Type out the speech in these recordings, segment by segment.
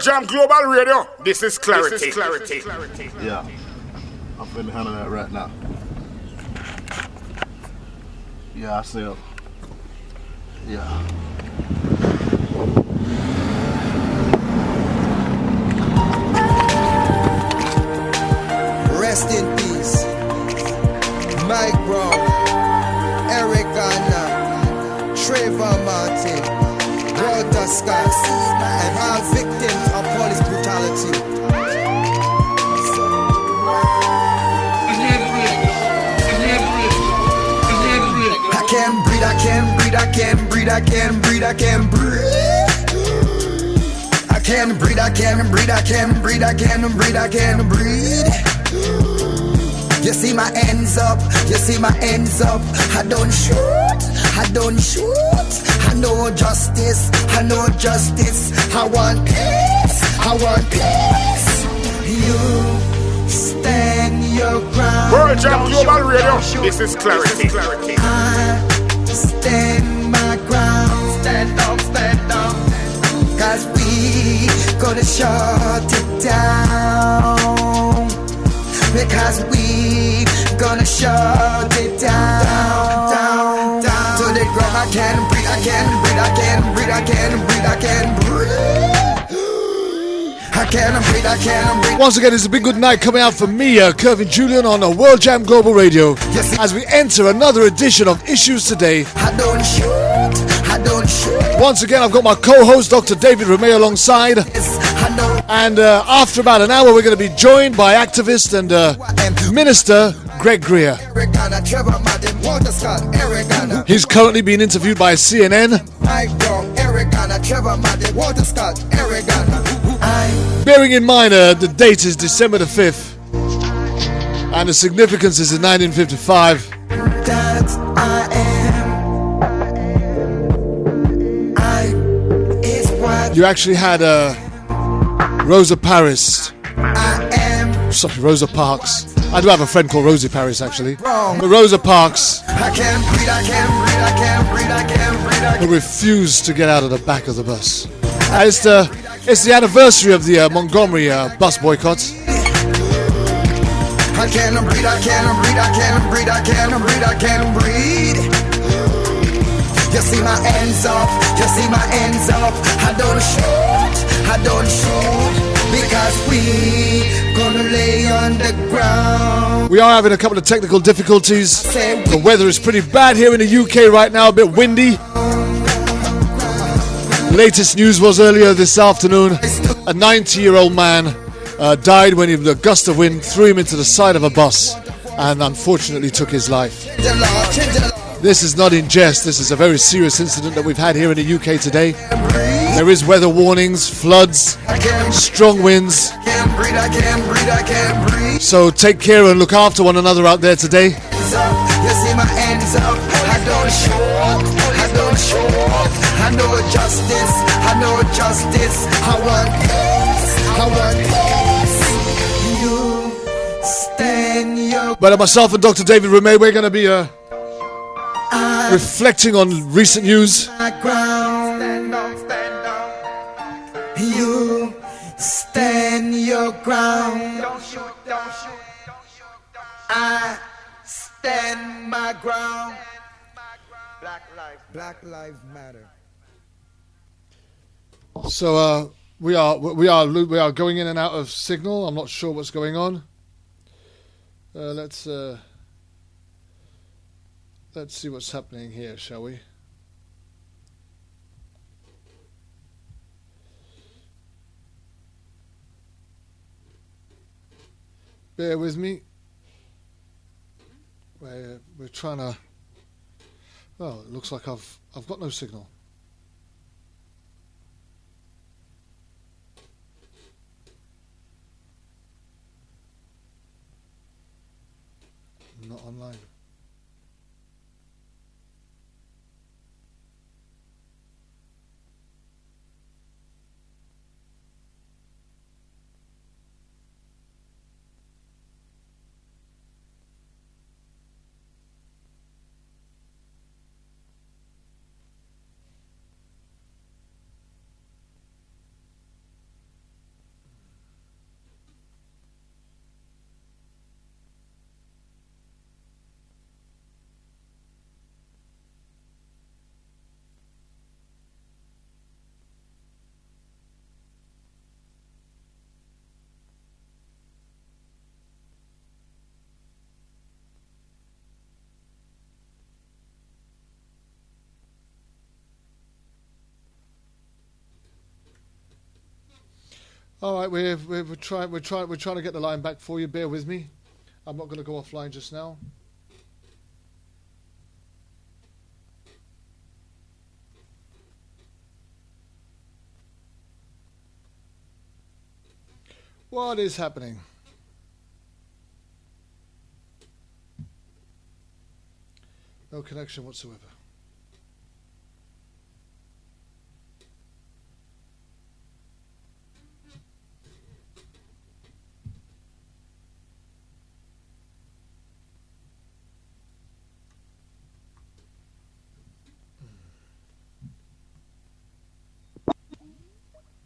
World Jam Global Radio. This is clarity. Yeah, I'm finna handle that right now. Yeah, I see it. Yeah. Rest in peace, Mike Brown, Eric Garner, Trayvon Martin, Walter Scott, and all victims of police brutality. I can't breathe, I can't breathe, I can't breathe, I can't breathe, I can't breathe. I can't breathe, I can't breathe, I can't breathe, I can't breathe, I can't breathe. You see my ends up, you see my ends up. I don't shoot, I don't shoot. I know justice, I know justice. I want peace, I want peace. You stand your ground. World Jam Global Radio. This is clarity. I stand my ground. Stand up. Cause we gonna shut it down. Because we gonna shut it down. To the ground. I can't breathe, I can't breathe, I can't breathe, I can't breathe, I can't breathe. I can't breathe, I can't breathe. Once again, it's a big good night coming out from me, Kervin Julian, on the World Jam Global Radio, as we enter another edition of Issues Today. I don't shoot, I don't shoot. Once again, I've got my co-host, Dr. David Remey, alongside. And after about an hour, we're going to be joined by activist and Minister Greg Greer. He's currently being interviewed by CNN. Bearing in mind the date is December the 5th and the significance is in 1955. You actually had Rosa Parks. Rosa Parks. I do have a friend called Rosie Paris, actually. But Rosa Parks, who refused to get out of the back of the bus. It's the anniversary of the Montgomery bus boycott. I can't breathe, I can't breathe, I can't breathe, I can't breathe, I can't breathe. You see my ends up, you see my ends up. I don't shoot, because we gonna lay on the ground. We are having a couple of technical difficulties. The weather is pretty bad here in the UK right now, a bit windy. Latest news was earlier this afternoon, a 90-year-old man died when a gust of wind threw him into the side of a bus and unfortunately took his life. This is not in jest, this is a very serious incident that we've had here in the UK today. There is weather warnings, floods, strong winds. So take care and look after one another out there today. You see my ends up, I don't show. I know justice, I want peace, You stand your. But myself and Dr. David Remey, we're going to be reflecting on recent news. Stand up. You stand your ground. Don't shoot. I stand my ground. Black lives matter. So we are going in and out of signal. I'm not sure what's going on. Let's see what's happening here, shall we? Bear with me. We're trying to. Well, it looks like I've got no signal. I'm not online. All right, we're trying to get the line back for you. Bear with me. I'm not going to go offline just now. What is happening? No connection whatsoever.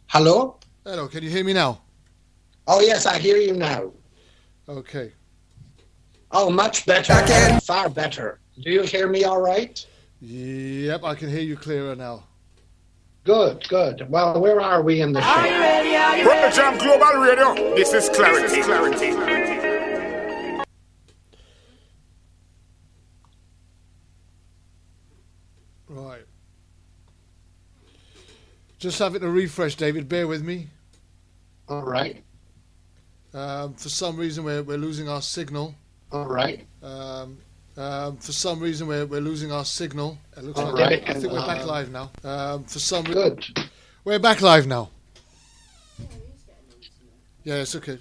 Hello? Hello, can you hear me now? Oh, yes, I hear you now. Okay. Oh, much better. Far better. Do you hear me all right? Yep, I can hear you clearer now. Good, good. Well, where are we in the show? Pearl Jam Global Radio, this is clarity. Right. Just having to refresh, David. Bear with me. All right. For some reason, we're losing our signal. All right. For some reason, we're losing our signal. It looks All like right. I think we're back live now. For some Good. we're back live now. Yeah, it's okay.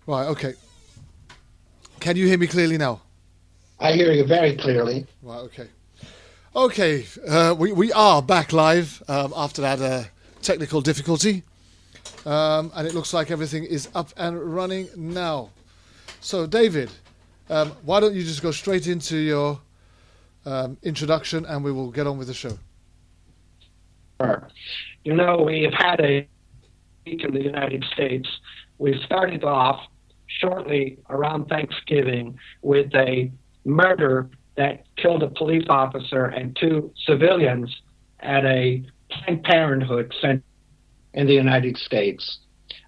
Right, okay. Can you hear me clearly now? I hear you very clearly. Right, okay. Okay, we are back live after that technical difficulty. And it looks like everything is up and running now. So, David, why don't you just go straight into your introduction and we will get on with the show. Sure. You know, we've had a week in the United States. We started off shortly around Thanksgiving with a murder that killed a police officer and 2 civilians at a Planned Parenthood center in the United States.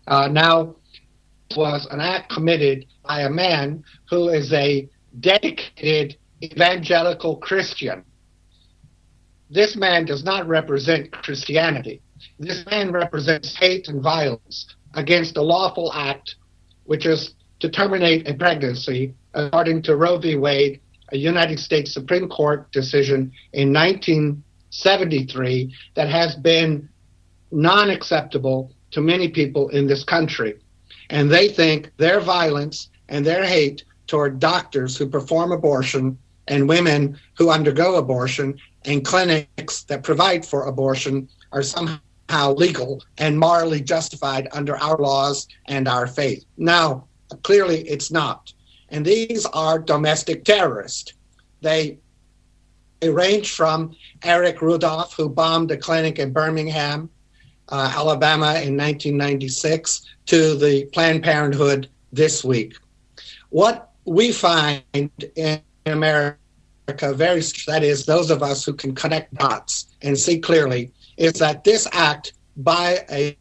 Now, it was an act committed by a man who is a dedicated evangelical Christian. This man does not represent Christianity. This man represents hate and violence against a lawful act, which is to terminate a pregnancy, according to Roe v. Wade, a United States Supreme Court decision in 1973 that has been non-acceptable to many people in this country. And they think their violence and their hate toward doctors who perform abortion and women who undergo abortion and clinics that provide for abortion are somehow legal and morally justified under our laws and our faith. Now, clearly it's not. And these are domestic terrorists. They range from Eric Rudolph, who bombed a clinic in Birmingham, Alabama in 1996, to the Planned Parenthood this week. What we find in America, that is, those of us who can connect dots and see clearly, is that this act by a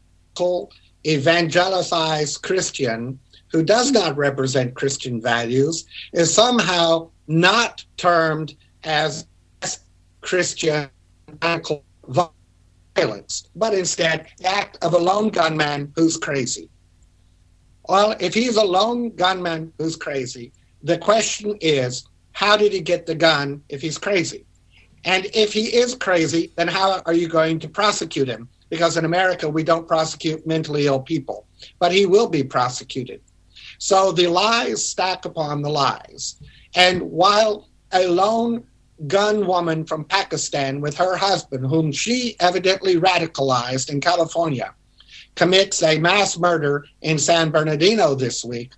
evangelicized Christian who does not represent Christian values is somehow not termed as Christian violence, but instead the act of a lone gunman who's crazy. Well, if he's a lone gunman who's crazy, the question is, how did he get the gun if he's crazy? And if he is crazy, then how are you going to prosecute him? Because in America, we don't prosecute mentally ill people, but he will be prosecuted. So the lies stack upon the lies. And while a lone gun woman from Pakistan with her husband, whom she evidently radicalized in California, commits a mass murder in San Bernardino this week,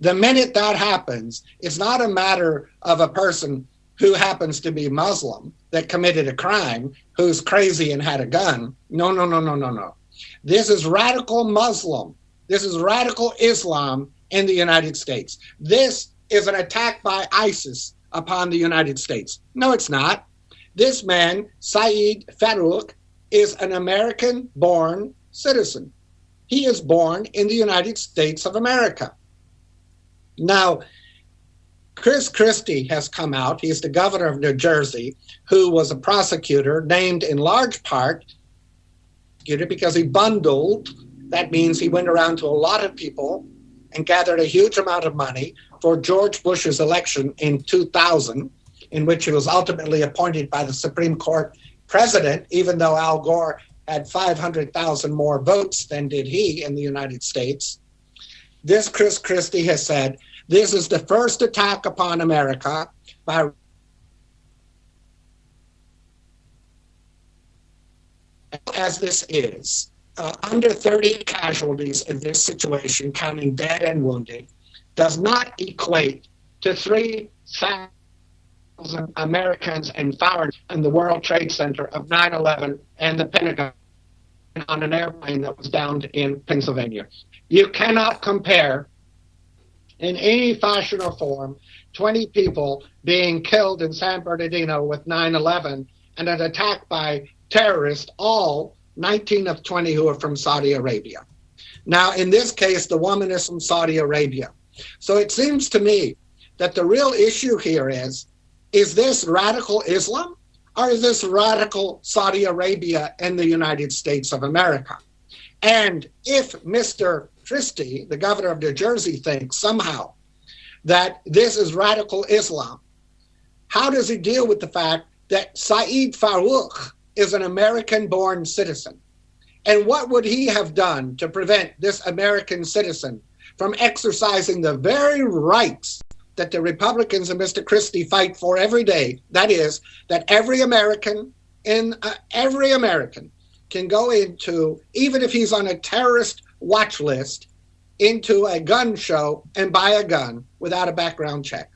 the minute that happens, it's not a matter of a person who happens to be Muslim that committed a crime, who's crazy and had a gun. No. This is radical Muslim. This is radical Islam in the United States. This is an attack by ISIS upon the United States. No, it's not. This man, Saeed Farouk, is an American-born citizen. He is born in the United States of America. Now, Chris Christie has come out. He's the governor of New Jersey, who was a prosecutor named in large part because he bundled. That means he went around to a lot of people and gathered a huge amount of money for George Bush's election in 2000, in which he was ultimately appointed by the Supreme Court president, even though Al Gore had 500,000 more votes than did he in the United States. This Chris Christie has said, this is the first attack upon America by as this is. Under 30 casualties in this situation, counting dead and wounded, does not equate to 3,000 Americans and foreigners in the World Trade Center of 9/11 and the Pentagon on an airplane that was downed in Pennsylvania. You cannot compare in any fashion or form 20 people being killed in San Bernardino with 9/11 and an attack by terrorists, all 19 of 20 who are from Saudi Arabia. Now, in this case, the woman is from Saudi Arabia. So it seems to me that the real issue here is this radical Islam or is this radical Saudi Arabia and the United States of America? And if Mr. Christie, the governor of New Jersey, thinks somehow that this is radical Islam, how does he deal with the fact that Saeed Farouk is an American-born citizen? And what would he have done to prevent this American citizen from exercising the very rights that the Republicans and Mr. Christie fight for every day? That is, that every American can go into, even if he's on a terrorist watch list, into a gun show and buy a gun without a background check.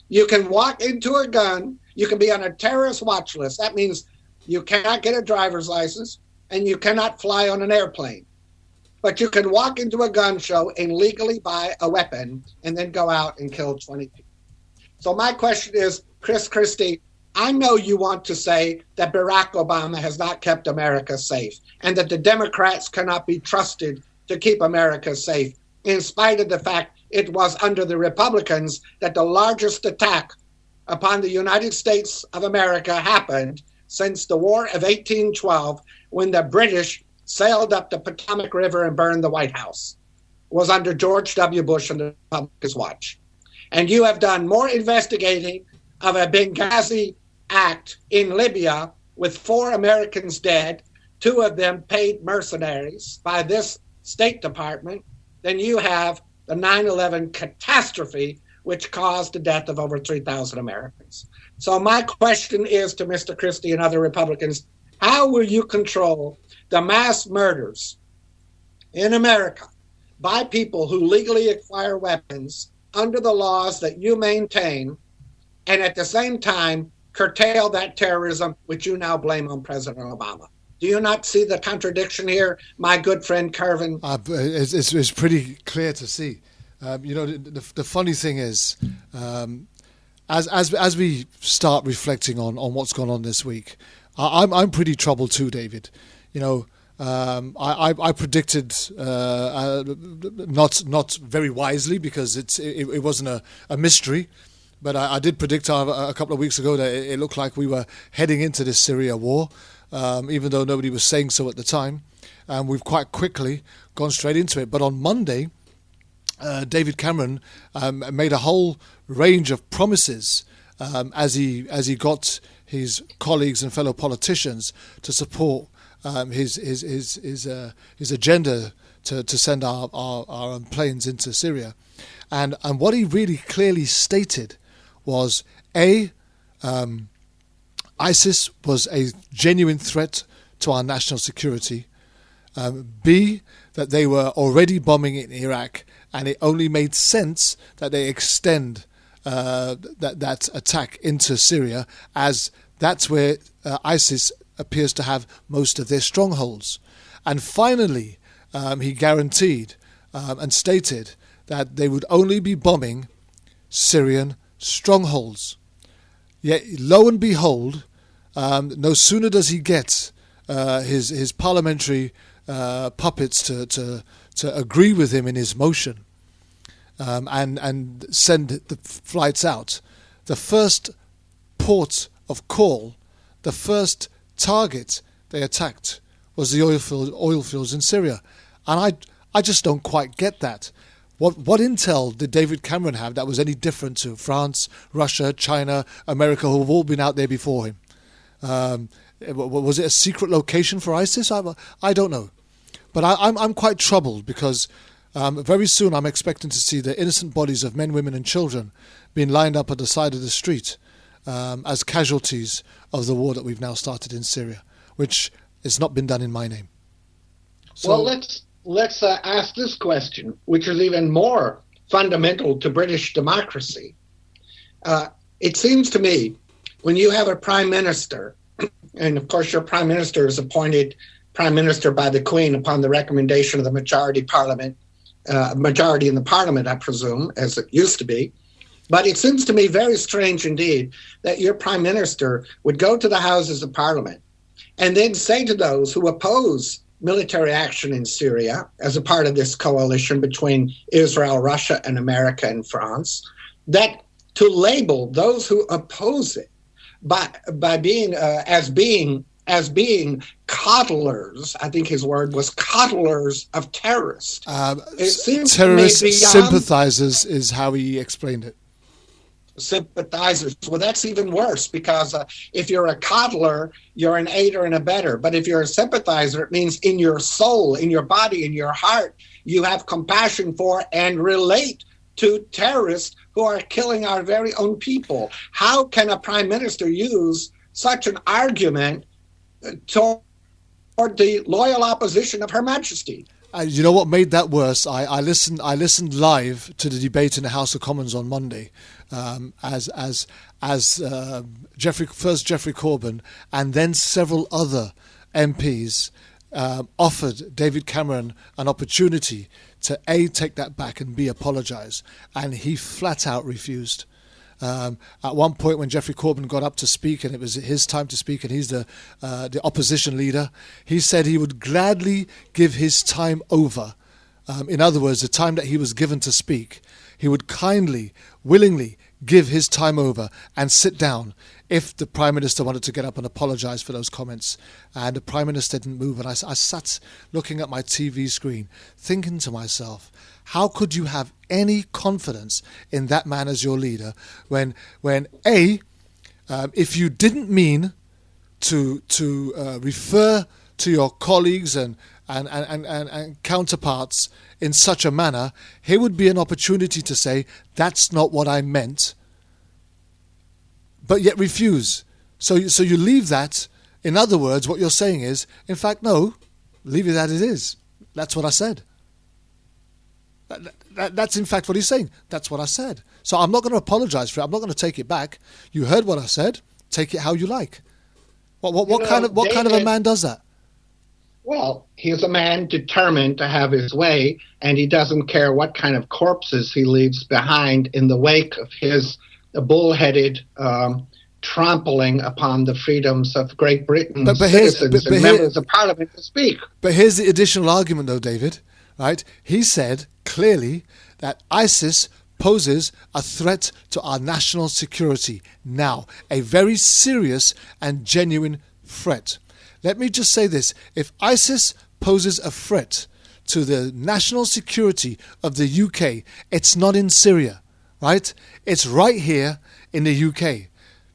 You can walk into a gun, you can be on a terrorist watch list. That means you cannot get a driver's license and you cannot fly on an airplane. But you can walk into a gun show and legally buy a weapon and then go out and kill 20 people. So my question is, Chris Christie, I know you want to say that Barack Obama has not kept America safe and that the Democrats cannot be trusted to keep America safe, in spite of the fact it was under the Republicans that the largest attack upon the United States of America happened since the War of 1812, when the British sailed up the Potomac River and burned the White House. It was under George W. Bush and the Republicans' watch. And you have done more investigating of a Benghazi act in Libya with 4 Americans dead, 2 of them paid mercenaries by this State Department, than you have the 9/11 catastrophe, which caused the death of over 3,000 Americans. So my question is to Mr. Christie and other Republicans, how will you control the mass murders in America by people who legally acquire weapons under the laws that you maintain, and at the same time curtail that terrorism which you now blame on President Obama? Do you not see the contradiction here, my good friend Carvin? It's pretty clear to see. The funny thing is, as we start reflecting on what's gone on this week, I'm pretty troubled too, David. I predicted not very wisely, because it wasn't a mystery, but I did predict a couple of weeks ago that it looked like we were heading into this Syria war, even though nobody was saying so at the time, and we've quite quickly gone straight into it. But on Monday, David Cameron made a whole range of promises as he got his colleagues and fellow politicians to support his agenda to send our planes into Syria, and what he really clearly stated was ISIS was a genuine threat to our national security. B, that they were already bombing in Iraq, and it only made sense that they extend that attack into Syria, as that's where ISIS appears to have most of their strongholds. And finally, he guaranteed and stated that they would only be bombing Syrian strongholds. Yet, lo and behold, no sooner does he get his parliamentary puppets to agree with him in his motion and send the flights out, the first port of call, the first target they attacked was the oil fields in Syria. And I just don't quite get that. What intel did David Cameron have that was any different to France, Russia, China, America, who have all been out there before him? Was it a secret location for ISIS? I don't know. But I'm quite troubled because very soon I'm expecting to see the innocent bodies of men, women and children being lined up at the side of the street as casualties of the war that we've now started in Syria, which has not been done in my name. So, well, let's ask this question, which is even more fundamental to British democracy. It seems to me when you have a prime minister, and of course your prime minister is appointed prime minister by the Queen upon the recommendation of the majority in the parliament, I presume, as it used to be. But it seems to me very strange indeed that your prime minister would go to the Houses of Parliament and then say to those who oppose military action in Syria as a part of this coalition between Israel, Russia, and America and France, that to label those who oppose it by being as being coddlers, I think his word was coddlers of terrorists. Terrorist sympathizers is how he explained it. Sympathizers. Well, that's even worse because if you're a coddler, you're an aider and abetter. But if you're a sympathizer, it means in your soul, in your body, in your heart, you have compassion for and relate to terrorists who are killing our very own people. How can a prime minister use such an argument toward the loyal opposition of Her Majesty? You know what made that worse? I listened live to the debate in the House of Commons on Monday, as Geoffrey Corbyn and then several other MPs offered David Cameron an opportunity to A, take that back and B, apologise, and he flat out refused. At one point when Geoffrey Corbyn got up to speak and it was his time to speak and he's the opposition leader, he said he would gladly give his time over. In other words, the time that he was given to speak, he would kindly, willingly give his time over and sit down if the Prime Minister wanted to get up and apologise for those comments. And the Prime Minister didn't move. And I sat looking at my TV screen thinking to myself, how could you have any confidence in that man as your leader when A, if you didn't mean to refer to your colleagues and counterparts in such a manner, here would be an opportunity to say, that's not what I meant, but yet refuse. So you leave that. In other words, what you're saying is, in fact, no, leave it as it is. That's what I said. That's in fact what he's saying. That's what I said. So I'm not going to apologise for it. I'm not going to take it back. You heard what I said. Take it how you like. What kind of a man does that? Well, he's a man determined to have his way, and he doesn't care what kind of corpses he leaves behind in the wake of his bullheaded trampling upon the freedoms of Great Britain's citizens and members of Parliament to speak. But here's the additional argument, though, David. Right? He said clearly that ISIS poses a threat to our national security now, a very serious and genuine threat. Let me just say this. If ISIS poses a threat to the national security of the UK, it's not in Syria, right? It's right here in the UK.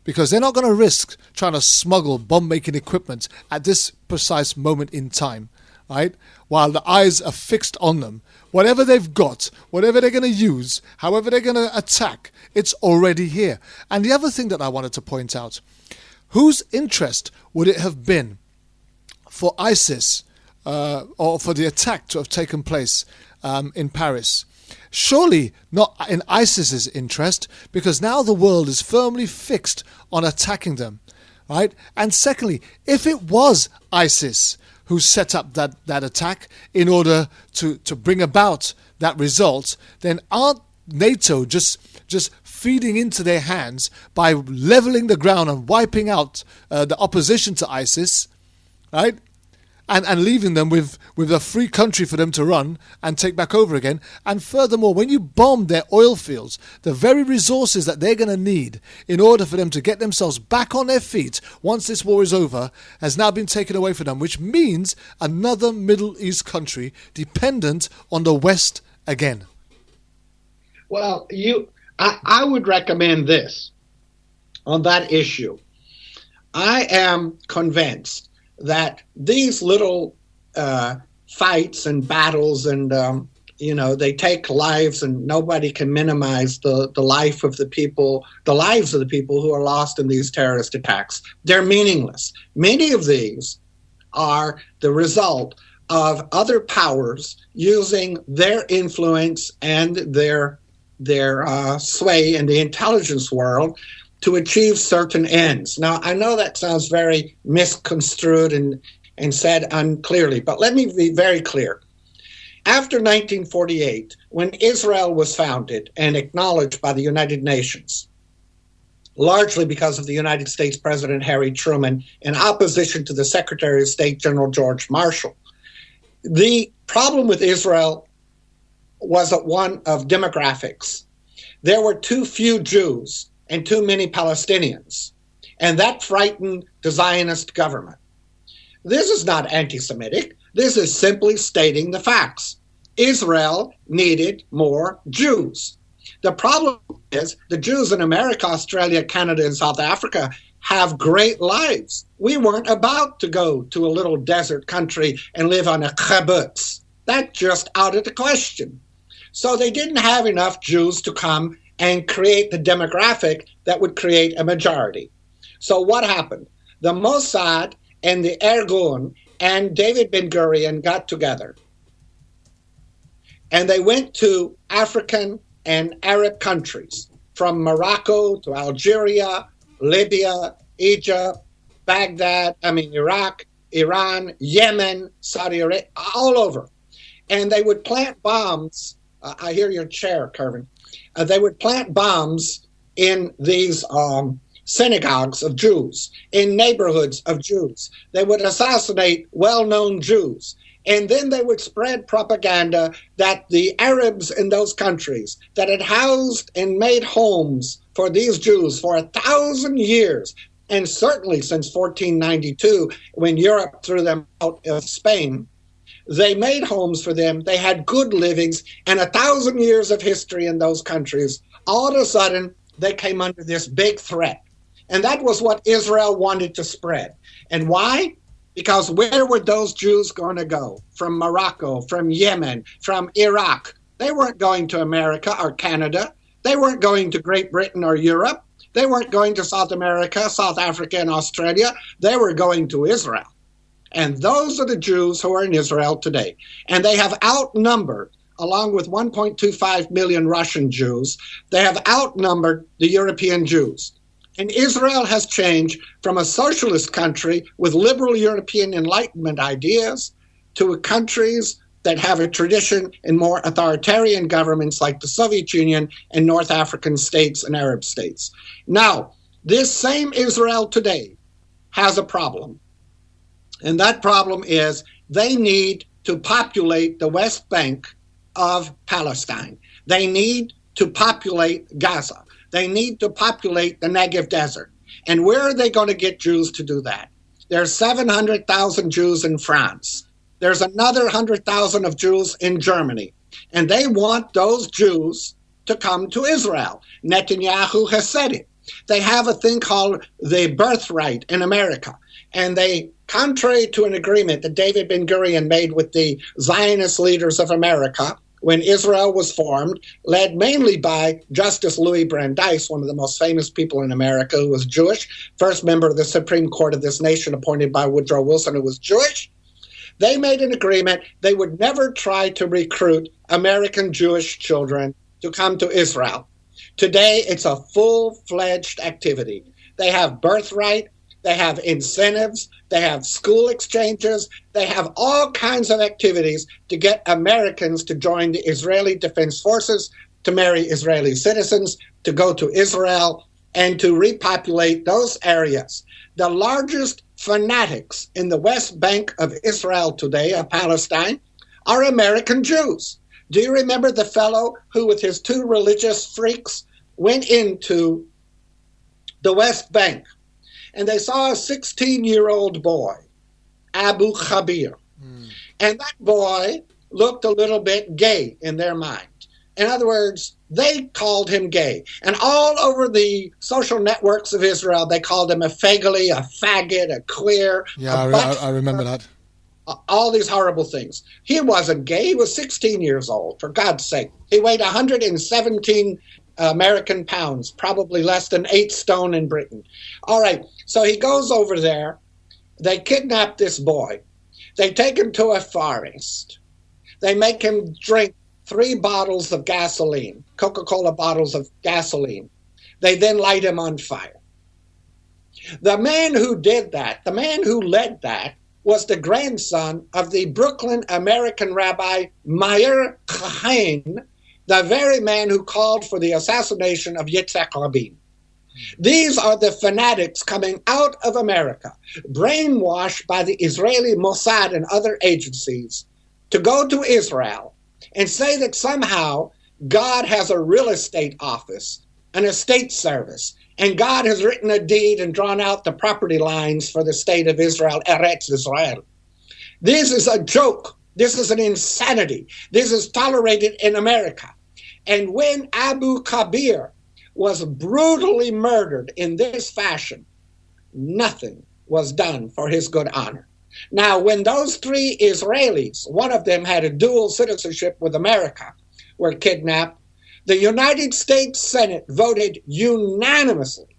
Because they're not going to risk trying to smuggle bomb-making equipment at this precise moment in time, right? While the eyes are fixed on them. Whatever they've got, whatever they're going to use, however they're going to attack, it's already here. And the other thing that I wanted to point out, whose interest would it have been for ISIS or for the attack to have taken place in Paris? Surely not in ISIS's interest, because now the world is firmly fixed on attacking them, right? And secondly, if it was ISIS who set up that attack in order to bring about that result, then aren't NATO just feeding into their hands by leveling the ground and wiping out the opposition to ISIS, right? And leaving them with a free country for them to run and take back over again. And furthermore, when you bomb their oil fields, the very resources that they're going to need in order for them to get themselves back on their feet once this war is over has now been taken away from them, which means another Middle East country dependent on the West again. Well, I would recommend this on that issue. I am convinced that these little fights and battles and, they take lives, and nobody can minimize the lives of the people who are lost in these terrorist attacks. They're meaningless. Many of these are the result of other powers using their influence and their sway in the intelligence world to achieve certain ends. Now, I know that sounds very misconstrued and said unclearly, but let me be very clear. After 1948, when Israel was founded and acknowledged by the United Nations, largely because of the United States President Harry Truman in opposition to the Secretary of State General George Marshall, the problem with Israel was one of demographics. There were too few Jews and too many Palestinians, and that frightened the Zionist government. This is not anti-Semitic. This is simply stating the facts. Israel needed more Jews. The problem is the Jews in America, Australia, Canada, and South Africa have great lives. We weren't about to go to a little desert country and live on a kibbutz. That's just out of the question. So they didn't have enough Jews to come and create the demographic that would create a majority. So what happened? The Mossad and the Irgun and David Ben-Gurion got together. And they went to African and Arab countries, from Morocco to Algeria, Libya, Egypt, Iraq, Iran, Yemen, Saudi Arabia, all over. And they would plant bombs. I hear your chair, Kervin. They would plant bombs in these synagogues of Jews, in neighborhoods of Jews. They would assassinate well-known Jews. And then they would spread propaganda that the Arabs in those countries that had housed and made homes for these Jews for 1,000 years, and certainly since 1492, when Europe threw them out of Spain, they made homes for them. They had good livings and 1,000 years of history in those countries. All of a sudden, they came under this big threat. And that was what Israel wanted to spread. And why? Because where were those Jews going to go? From Morocco, from Yemen, from Iraq. They weren't going to America or Canada. They weren't going to Great Britain or Europe. They weren't going to South America, South Africa, and Australia. They were going to Israel. And those are the Jews who are in Israel today. And they have outnumbered, along with 1.25 million Russian Jews, they have outnumbered the European Jews. And Israel has changed from a socialist country with liberal European Enlightenment ideas to countries that have a tradition in more authoritarian governments like the Soviet Union and North African states and Arab states. Now, this same Israel today has a problem. And that problem is they need to populate the West Bank of Palestine. They need to populate Gaza. They need to populate the Negev Desert. And where are they going to get Jews to do that? There's 700,000 Jews in France. There's another 100,000 of Jews in Germany. And they want those Jews to come to Israel. Netanyahu has said it. They have a thing called the birthright in America. And they, contrary to an agreement that David Ben-Gurion made with the Zionist leaders of America when Israel was formed, led mainly by Justice Louis Brandeis, one of the most famous people in America who was Jewish, first member of the Supreme Court of this nation appointed by Woodrow Wilson, who was Jewish. They made an agreement they would never try to recruit American Jewish children to come to Israel. Today, it's a full-fledged activity. They have birthright, they have incentives, they have school exchanges, they have all kinds of activities to get Americans to join the Israeli Defense Forces to marry Israeli citizens, to go to Israel, and to repopulate those areas. The largest fanatics in the West Bank of Israel today, of Palestine, are American Jews. Do you remember the fellow who, with his two religious freaks, went into the West Bank and they saw a 16-year-old boy, Abu Khabir, and that boy looked a little bit gay in their mind. In other words, they called him gay. And all over the social networks of Israel, they called him a fagally, a faggot, a queer. Yeah, I remember that. All these horrible things. He wasn't gay. He was 16 years old, for God's sake. He weighed 117 American pounds, probably less than 8 stone in Britain. All right, so he goes over there. They kidnap this boy. They take him to a forest. They make him drink 3 bottles of gasoline, Coca-Cola bottles of gasoline. They then light him on fire. The man who did that, the man who led that, was the grandson of the Brooklyn American rabbi Meir Chaim, the very man who called for the assassination of Yitzhak Rabin. These are the fanatics coming out of America, brainwashed by the Israeli Mossad and other agencies to go to Israel and say that somehow God has a real estate office, an estate service, and God has written a deed and drawn out the property lines for the state of Israel, Eretz Israel. This is a joke. This is an insanity. This is tolerated in America. And when Abu Khabir was brutally murdered in this fashion, nothing was done for his good honor. Now, when those 3 Israelis, one of them had a dual citizenship with America, were kidnapped, the United States Senate voted unanimously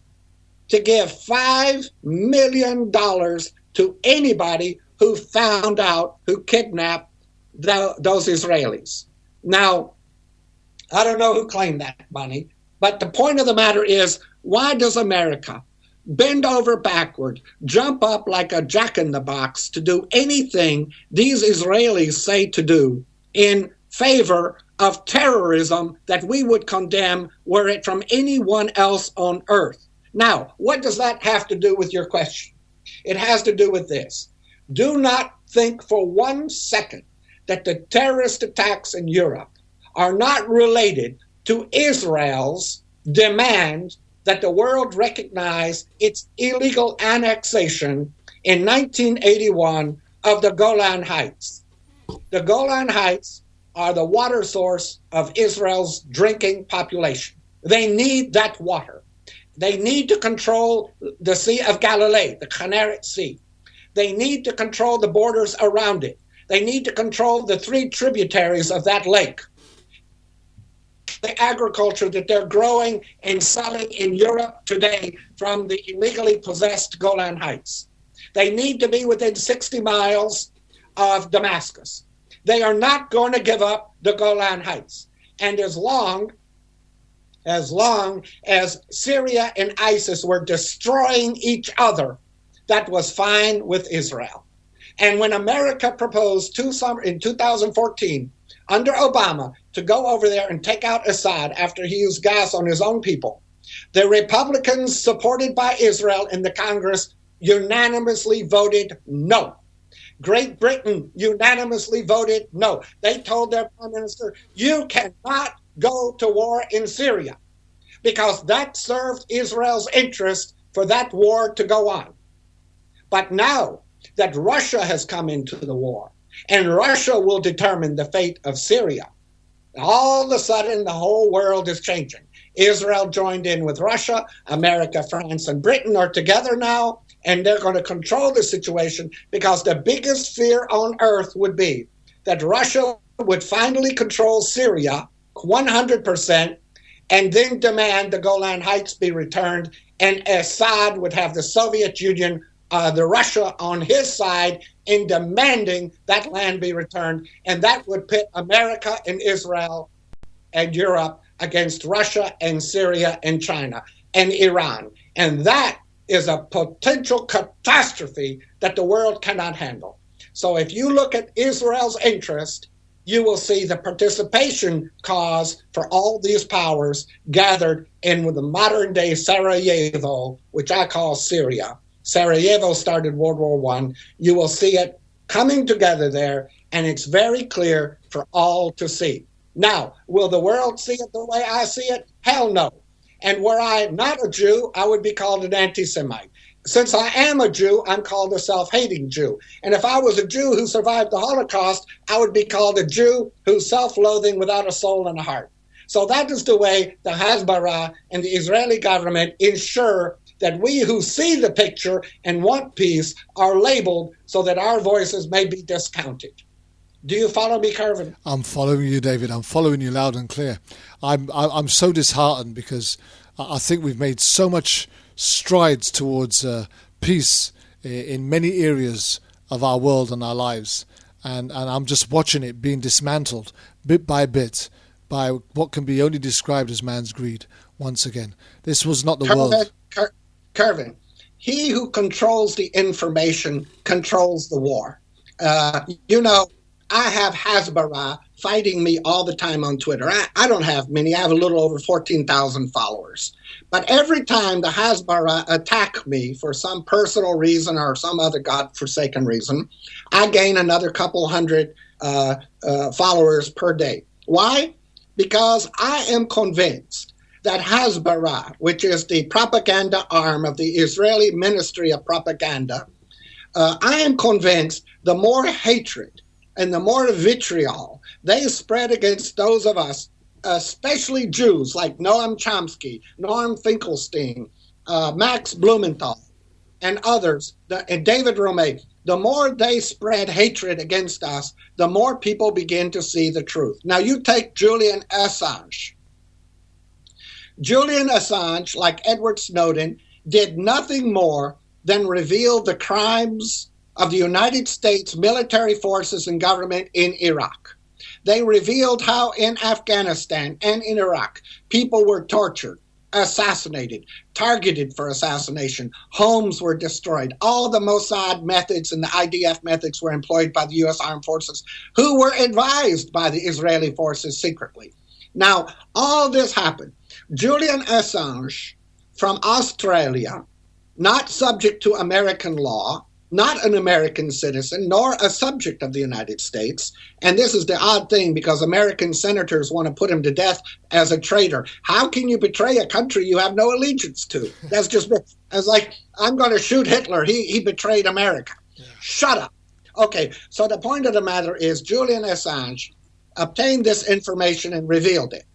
to give $5 million to anybody who found out who kidnapped those Israelis. Now, I don't know who claimed that money, but the point of the matter is, why does America bend over backward, jump up like a jack-in-the-box to do anything these Israelis say to do in favor of terrorism that we would condemn were it from anyone else on earth? Now, what does that have to do with your question? It has to do with this. Do not think for 1 second that the terrorist attacks in Europe are not related to Israel's demand that the world recognize its illegal annexation in 1981 of the Golan Heights. The Golan Heights are the water source of Israel's drinking population. They need that water. They need to control the Sea of Galilee, the Kinneret Sea. They need to control the borders around it. They need to control the 3 tributaries of that lake. The agriculture that they're growing and selling in Europe today from the illegally possessed Golan Heights. They need to be within 60 miles of Damascus. They are not going to give up the Golan Heights. And as long as Syria and ISIS were destroying each other, that was fine with Israel. And when America proposed in 2014, under Obama, to go over there and take out Assad after he used gas on his own people, the Republicans supported by Israel in the Congress unanimously voted no. Great Britain unanimously voted no. They told their prime minister, you cannot go to war in Syria, because that served Israel's interest for that war to go on. But now that Russia has come into the war, and Russia will determine the fate of Syria, all of a sudden the whole world is changing. Israel joined in with Russia. America, France, and Britain are together now, and they're going to control the situation, because the biggest fear on earth would be that Russia would finally control Syria 100% and then demand the Golan Heights be returned, and Assad would have the Soviet Union, the Russia on his side in demanding that land be returned, and that would pit America and Israel and Europe against Russia and Syria and China and Iran. And that is a potential catastrophe that the world cannot handle. So if you look at Israel's interest you will see the participation cause for all these powers gathered in the modern day Sarajevo, which I call Syria. Sarajevo started World War I. You will see it coming together there, and it's very clear for all to see. Now, will the world see it the way I see it? Hell no. And were I not a Jew, I would be called an anti-Semite. Since I am a Jew, I'm called a self-hating Jew. And if I was a Jew who survived the Holocaust, I would be called a Jew who's self-loathing without a soul and a heart. So that is the way the Hasbara and the Israeli government ensure that we who see the picture and want peace are labeled so that our voices may be discounted. Do you follow me, Kervin? I'm following you, David. I'm following you loud and clear. I'm so disheartened because I think we've made so much strides towards peace in many areas of our world and our lives, and I'm just watching it being dismantled bit by bit by what can be only described as man's greed once again. This was not the world. Kervin, he who controls the information controls the war. I have Hasbara fighting me all the time on Twitter. I don't have many. I have a little over 14,000 followers. But every time the Hasbara attack me for some personal reason or some other godforsaken reason, I gain another couple hundred followers per day. Why? Because I am convinced that Hasbara, which is the propaganda arm of the Israeli Ministry of Propaganda, I am convinced the more hatred and the more vitriol they spread against those of us, especially Jews like Noam Chomsky, Norm Finkelstein, Max Blumenthal, and others, and David Romay, the more they spread hatred against us, the more people begin to see the truth. Now you take Julian Assange. Julian Assange, like Edward Snowden, did nothing more than reveal the crimes of the United States military forces and government in Iraq. They revealed how in Afghanistan and in Iraq, people were tortured, assassinated, targeted for assassination, homes were destroyed. All the Mossad methods and the IDF methods were employed by the U.S. Armed Forces, who were advised by the Israeli forces secretly. Now, all this happened. Julian Assange from Australia, not subject to American law, not an American citizen, nor a subject of the United States. And this is the odd thing, because American senators want to put him to death as a traitor. How can you betray a country you have no allegiance to? That's just, as like, I'm going to shoot Hitler. He betrayed America. Yeah. Shut up. Okay, so the point of the matter is Julian Assange obtained this information and revealed it.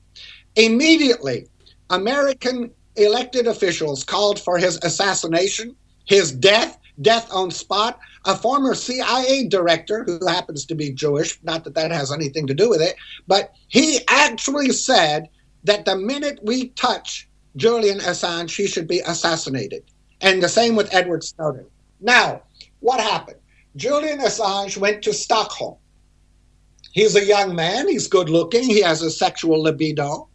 Immediately, American elected officials called for his assassination, his death on spot. A former CIA director, who happens to be Jewish, not that that has anything to do with it, but he actually said that the minute we touch Julian Assange, he should be assassinated. And the same with Edward Snowden. Now, what happened? Julian Assange went to Stockholm. He's a young man. He's good looking. He has a sexual libido.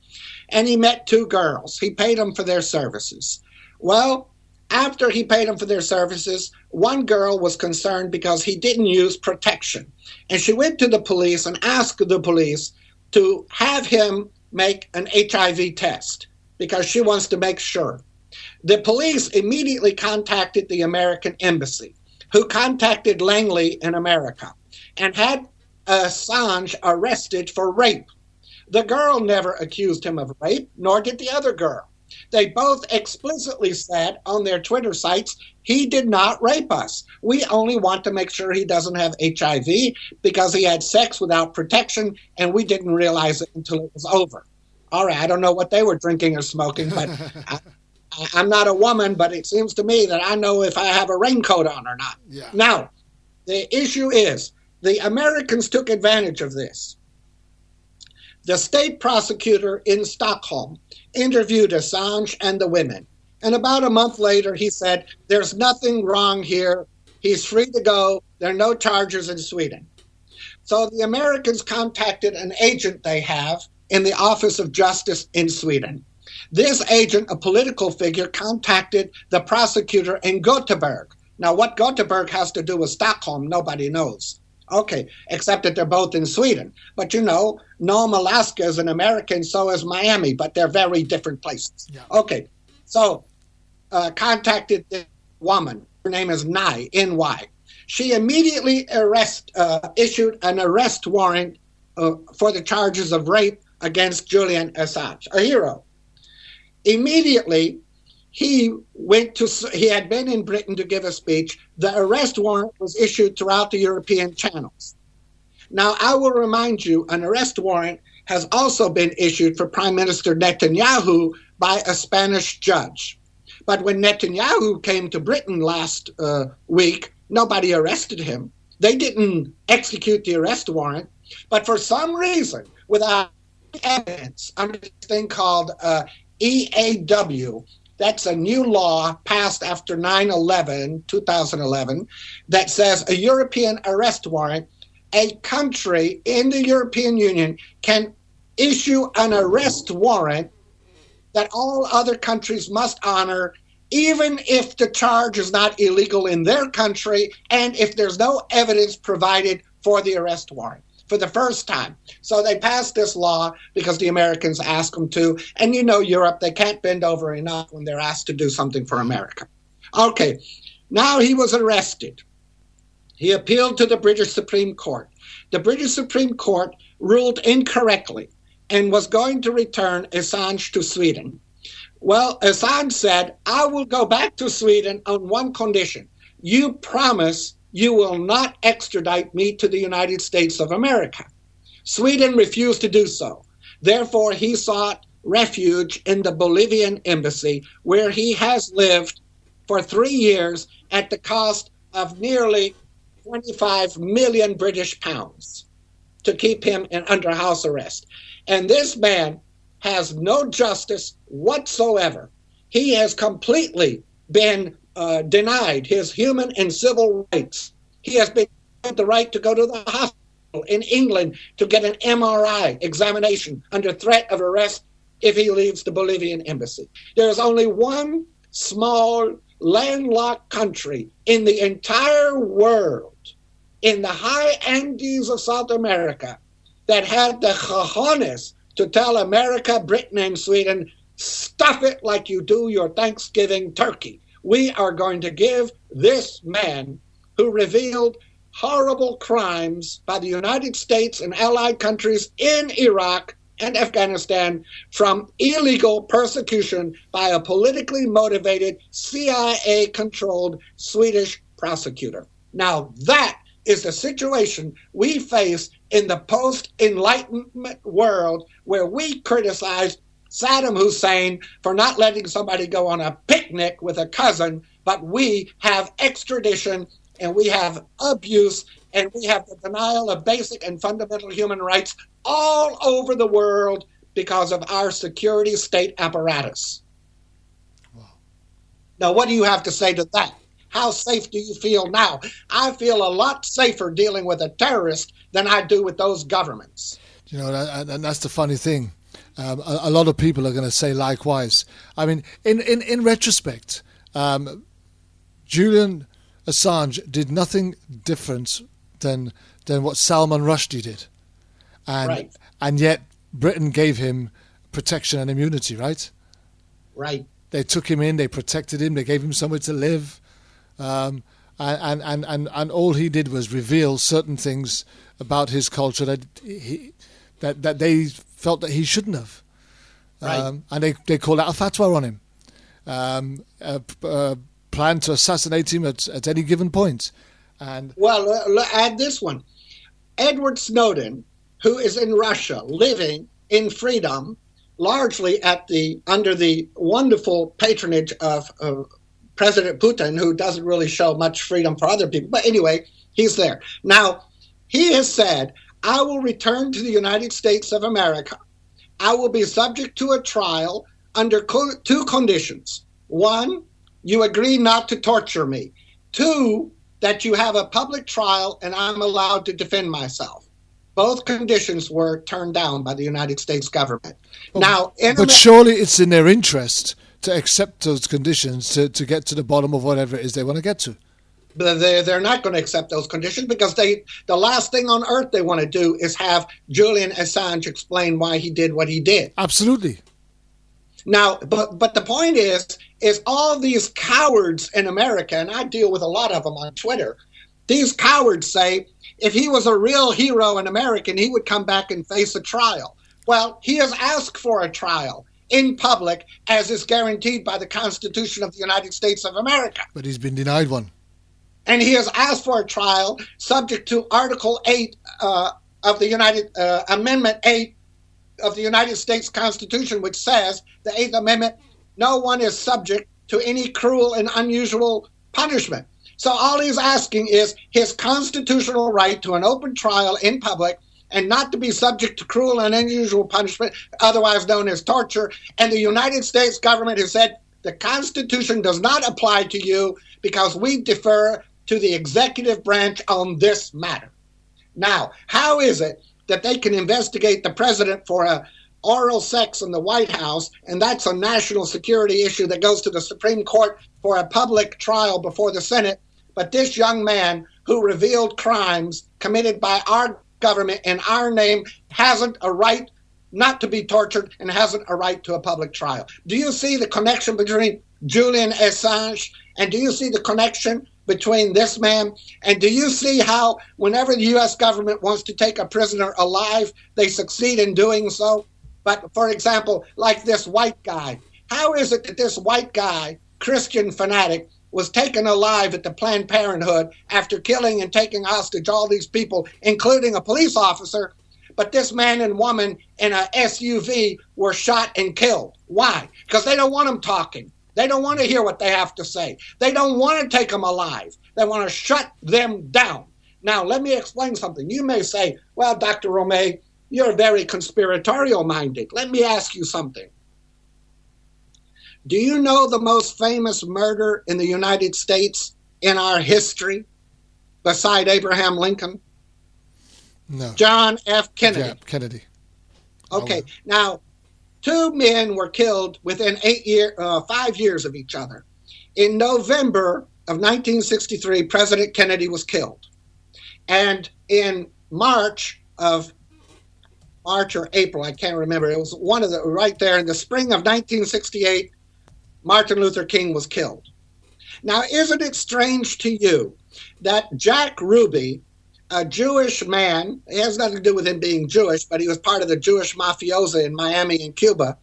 And he met two girls. He paid them for their services. Well, after he paid them for their services, one girl was concerned because he didn't use protection. And she went to the police and asked the police to have him make an HIV test because she wants to make sure. The police immediately contacted the American embassy, who contacted Langley in America and had Assange arrested for rape. The girl never accused him of rape, nor did the other girl. They both explicitly said on their Twitter sites, he did not rape us. We only want to make sure he doesn't have HIV because he had sex without protection, and we didn't realize it until it was over. All right, I don't know what they were drinking or smoking, but I'm not a woman, but it seems to me that I know if I have a raincoat on or not. Yeah. Now, the issue is the Americans took advantage of this. The state prosecutor in Stockholm interviewed Assange and the women. And about a month later, he said, there's nothing wrong here. He's free to go. There are no charges in Sweden. So the Americans contacted an agent they have in the Office of Justice in Sweden. This agent, a political figure, contacted the prosecutor in Gothenburg. Now, what Gothenburg has to do with Stockholm, nobody knows. Okay, except that they're both in Sweden. But you know, Nome, Alaska is an American, so is Miami, but they're very different places. Yeah. Okay, so contacted this woman. Her name is Nye, N-Y. She immediately issued an arrest warrant for the charges of rape against Julian Assange, a hero. Immediately, he had been in Britain to give a speech. The arrest warrant was issued throughout the European channels. Now, I will remind you, an arrest warrant has also been issued for Prime Minister Netanyahu by a Spanish judge. But when Netanyahu came to Britain last week, nobody arrested him. They didn't execute the arrest warrant. But for some reason, without evidence, under this thing called EAW, that's a new law passed after 9/11, 2011, that says a European arrest warrant, a country in the European Union can issue an arrest warrant that all other countries must honor, even if the charge is not illegal in their country and if there's no evidence provided for the arrest warrant, for the first time. So they passed this law because the Americans asked them to. And you know Europe, they can't bend over enough when they're asked to do something for America. Okay, now he was arrested. He appealed to the British Supreme Court. The British Supreme Court ruled incorrectly and was going to return Assange to Sweden. Well, Assange said, I will go back to Sweden on one condition. You promise you will not extradite me to the United States of America. Sweden refused to do so. Therefore, he sought refuge in the Bolivian embassy, where he has lived for 3 years at the cost of nearly 25 million British pounds to keep him under house arrest. And this man has no justice whatsoever. He has completely been denied his human and civil rights. He has been denied the right to go to the hospital in England to get an MRI examination under threat of arrest if he leaves the Bolivian embassy. There is only one small landlocked country in the entire world, in the high Andes of South America, that had the cojones to tell America, Britain, and Sweden, stuff it like you do your Thanksgiving turkey. We are going to give this man who revealed horrible crimes by the United States and allied countries in Iraq and Afghanistan from illegal persecution by a politically motivated CIA-controlled Swedish prosecutor. Now that is the situation we face in the post-Enlightenment world, where we criticize Saddam Hussein for not letting somebody go on a picnic with a cousin, but we have extradition and we have abuse and we have the denial of basic and fundamental human rights all over the world because of our security state apparatus. Wow. Now, what do you have to say to that? How safe do you feel now? I feel a lot safer dealing with a terrorist than I do with those governments. You know, and that's the funny thing. A lot of people are going to say likewise. I mean, in retrospect, Julian Assange did nothing different than what Salman Rushdie did, and yet Britain gave him protection and immunity. Right. They took him in, they protected him, they gave him somewhere to live. And all he did was reveal certain things about his culture that they felt that he shouldn't have. And they called out a fatwa on him, planned to assassinate him at any given point. And add this one. Edward Snowden, who is in Russia, living in freedom, largely under the wonderful patronage of President Putin, who doesn't really show much freedom for other people. But anyway, he's there. Now, he has said, I will return to the United States of America. I will be subject to a trial under two conditions. One, you agree not to torture me. Two, that you have a public trial and I'm allowed to defend myself. Both conditions were turned down by the United States government. But surely it's in their interest to accept those conditions to get to the bottom of whatever it is they want to get to. They're not going to accept those conditions because the last thing on earth they want to do is have Julian Assange explain why he did what he did. Absolutely. Now, but the point is all these cowards in America, and I deal with a lot of them on Twitter, these cowards say if he was a real hero and American, he would come back and face a trial. Well, he has asked for a trial in public, as is guaranteed by the Constitution of the United States of America. But he's been denied one. And he has asked for a trial subject to Article 8 of the Amendment 8 of the United States Constitution, which says, the Eighth Amendment, no one is subject to any cruel and unusual punishment. So all he's asking is his constitutional right to an open trial in public and not to be subject to cruel and unusual punishment, otherwise known as torture. And the United States government has said the Constitution does not apply to you because we defer to the executive branch on this matter. Now, how is it that they can investigate the president for oral sex in the White House, and that's a national security issue that goes to the Supreme Court for a public trial before the Senate, but this young man who revealed crimes committed by our government in our name hasn't a right not to be tortured and hasn't a right to a public trial? Do you see the connection between Julian Assange and do you see the connection between this man? And do you see how whenever the U.S. government wants to take a prisoner alive, they succeed in doing so? But, for example, like this white guy, how is it that this white guy, Christian fanatic, was taken alive at the Planned Parenthood after killing and taking hostage all these people, including a police officer, but this man and woman in a SUV were shot and killed? Why? Because they don't want them talking. They don't want to hear what they have to say. They don't want to take them alive. They want to shut them down. Now, let me explain something. You may say, well, Dr. Romay, you're very conspiratorial-minded. Let me ask you something. Do you know the most famous murder in the United States in our history, beside Abraham Lincoln? No. John F. Kennedy. Yeah, Kennedy. Okay, now, two men were killed within 5 years of each other. In November of 1963, President Kennedy was killed. And in March or April, I can't remember, it was one of the, right there in the spring of 1968, Martin Luther King was killed. Now, isn't it strange to you that Jack Ruby, a Jewish man, it has nothing to do with him being Jewish, but he was part of the Jewish mafiosa in Miami and Cuba.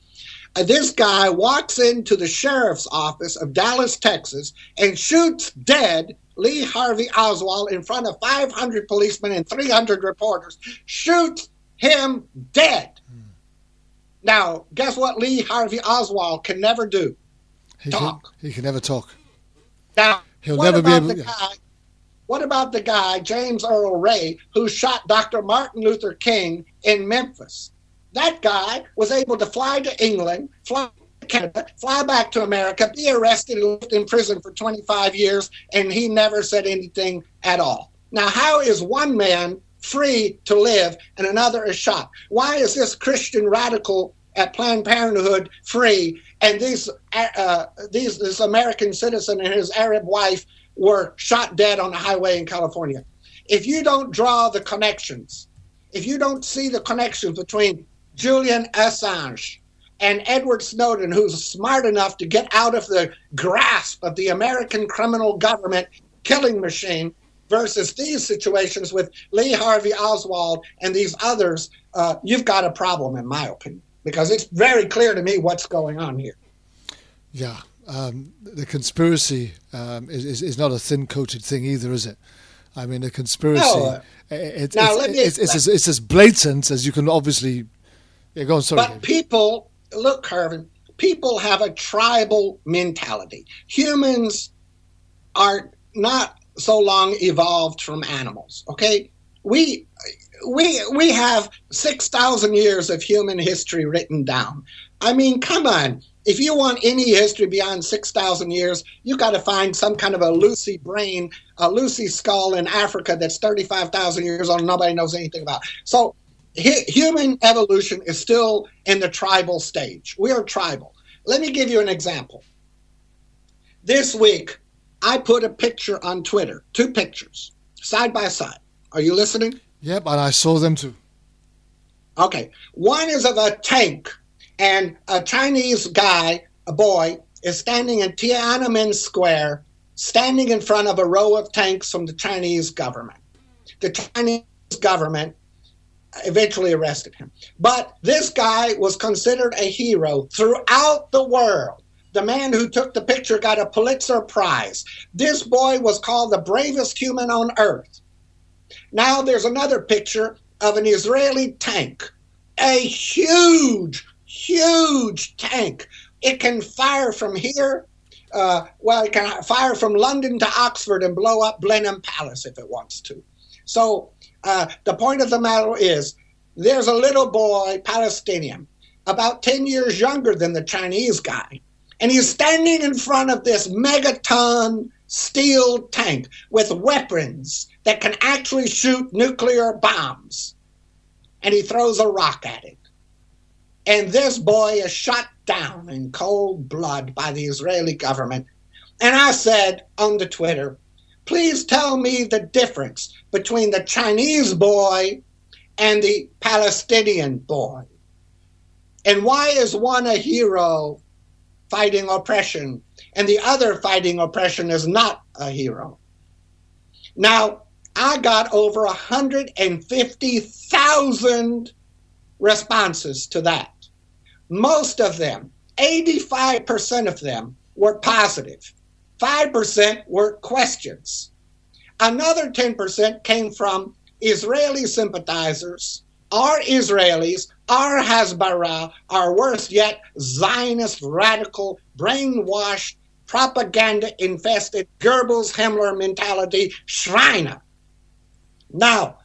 This guy walks into the sheriff's office of Dallas, Texas, and shoots dead Lee Harvey Oswald in front of 500 policemen and 300 reporters. Shoots him dead. Now, guess what Lee Harvey Oswald can never do? Talk. He can never talk. Now, he'll never be able. What about the guy, James Earl Ray, who shot Dr. Martin Luther King in Memphis? That guy was able to fly to England, fly to Canada, fly back to America, be arrested and lived in prison for 25 years, and he never said anything at all. Now, how is one man free to live and another is shot? Why is this Christian radical at Planned Parenthood free, and this American citizen and his Arab wife were shot dead on a highway in California? If you don't draw the connections, if you don't see the connections between Julian Assange and Edward Snowden, who's smart enough to get out of the grasp of the American criminal government killing machine, versus these situations with Lee Harvey Oswald and these others, you've got a problem, in my opinion, because it's very clear to me what's going on here. Yeah. The conspiracy is not a thin-coated thing either, is it? I mean, a conspiracy, no, it's as blatant as you can obviously... Yeah, go on, sorry. But people, look, Kervin, people have a tribal mentality. Humans are not so long evolved from animals, okay? We have 6,000 years of human history written down. I mean, come on. If you want any history beyond 6,000 years, you got to find some kind of a Lucy brain, a Lucy skull in Africa that's 35,000 years old and nobody knows anything about. So human evolution is still in the tribal stage. We are tribal. Let me give you an example. This week, I put a picture on Twitter, 2 pictures, side by side. Are you listening? Yep, and I saw them too. Okay. One is of a tank, and a Chinese guy, a boy, is standing in Tiananmen Square, standing in front of a row of tanks from the Chinese government. The Chinese government eventually arrested him. But this guy was considered a hero throughout the world. The man who took the picture got a Pulitzer Prize. This boy was called the bravest human on earth. Now there's another picture of an Israeli tank, a huge, huge tank. It can fire from here. It can fire from London to Oxford and blow up Blenheim Palace if it wants to. So the point of the matter is, there's a little boy, Palestinian, about 10 years younger than the Chinese guy, and he's standing in front of this megaton steel tank with weapons that can actually shoot nuclear bombs. And he throws a rock at it. And this boy is shot down in cold blood by the Israeli government. And I said on the Twitter, please tell me the difference between the Chinese boy and the Palestinian boy. And why is one a hero fighting oppression and the other fighting oppression is not a hero? Now, I got over 150,000 responses to that. Most of them, 85% of them, were positive. 5% were questions. Another 10% came from Israeli sympathizers, our Israelis, our Hasbara, or worse yet, Zionist, radical, brainwashed, propaganda-infested, Goebbels, Himmler mentality, Schreiner. Now,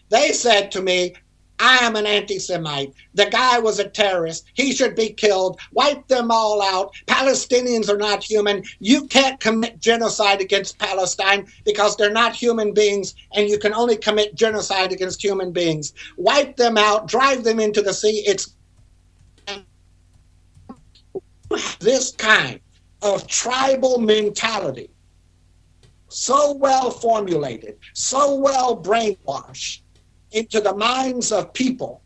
they said to me, I am an anti-Semite. The guy was a terrorist. He should be killed. Wipe them all out. Palestinians are not human. You can't commit genocide against Palestine because they're not human beings, and you can only commit genocide against human beings. Wipe them out. Drive them into the sea. It's this kind of tribal mentality, so well formulated, so well brainwashed into the minds of people,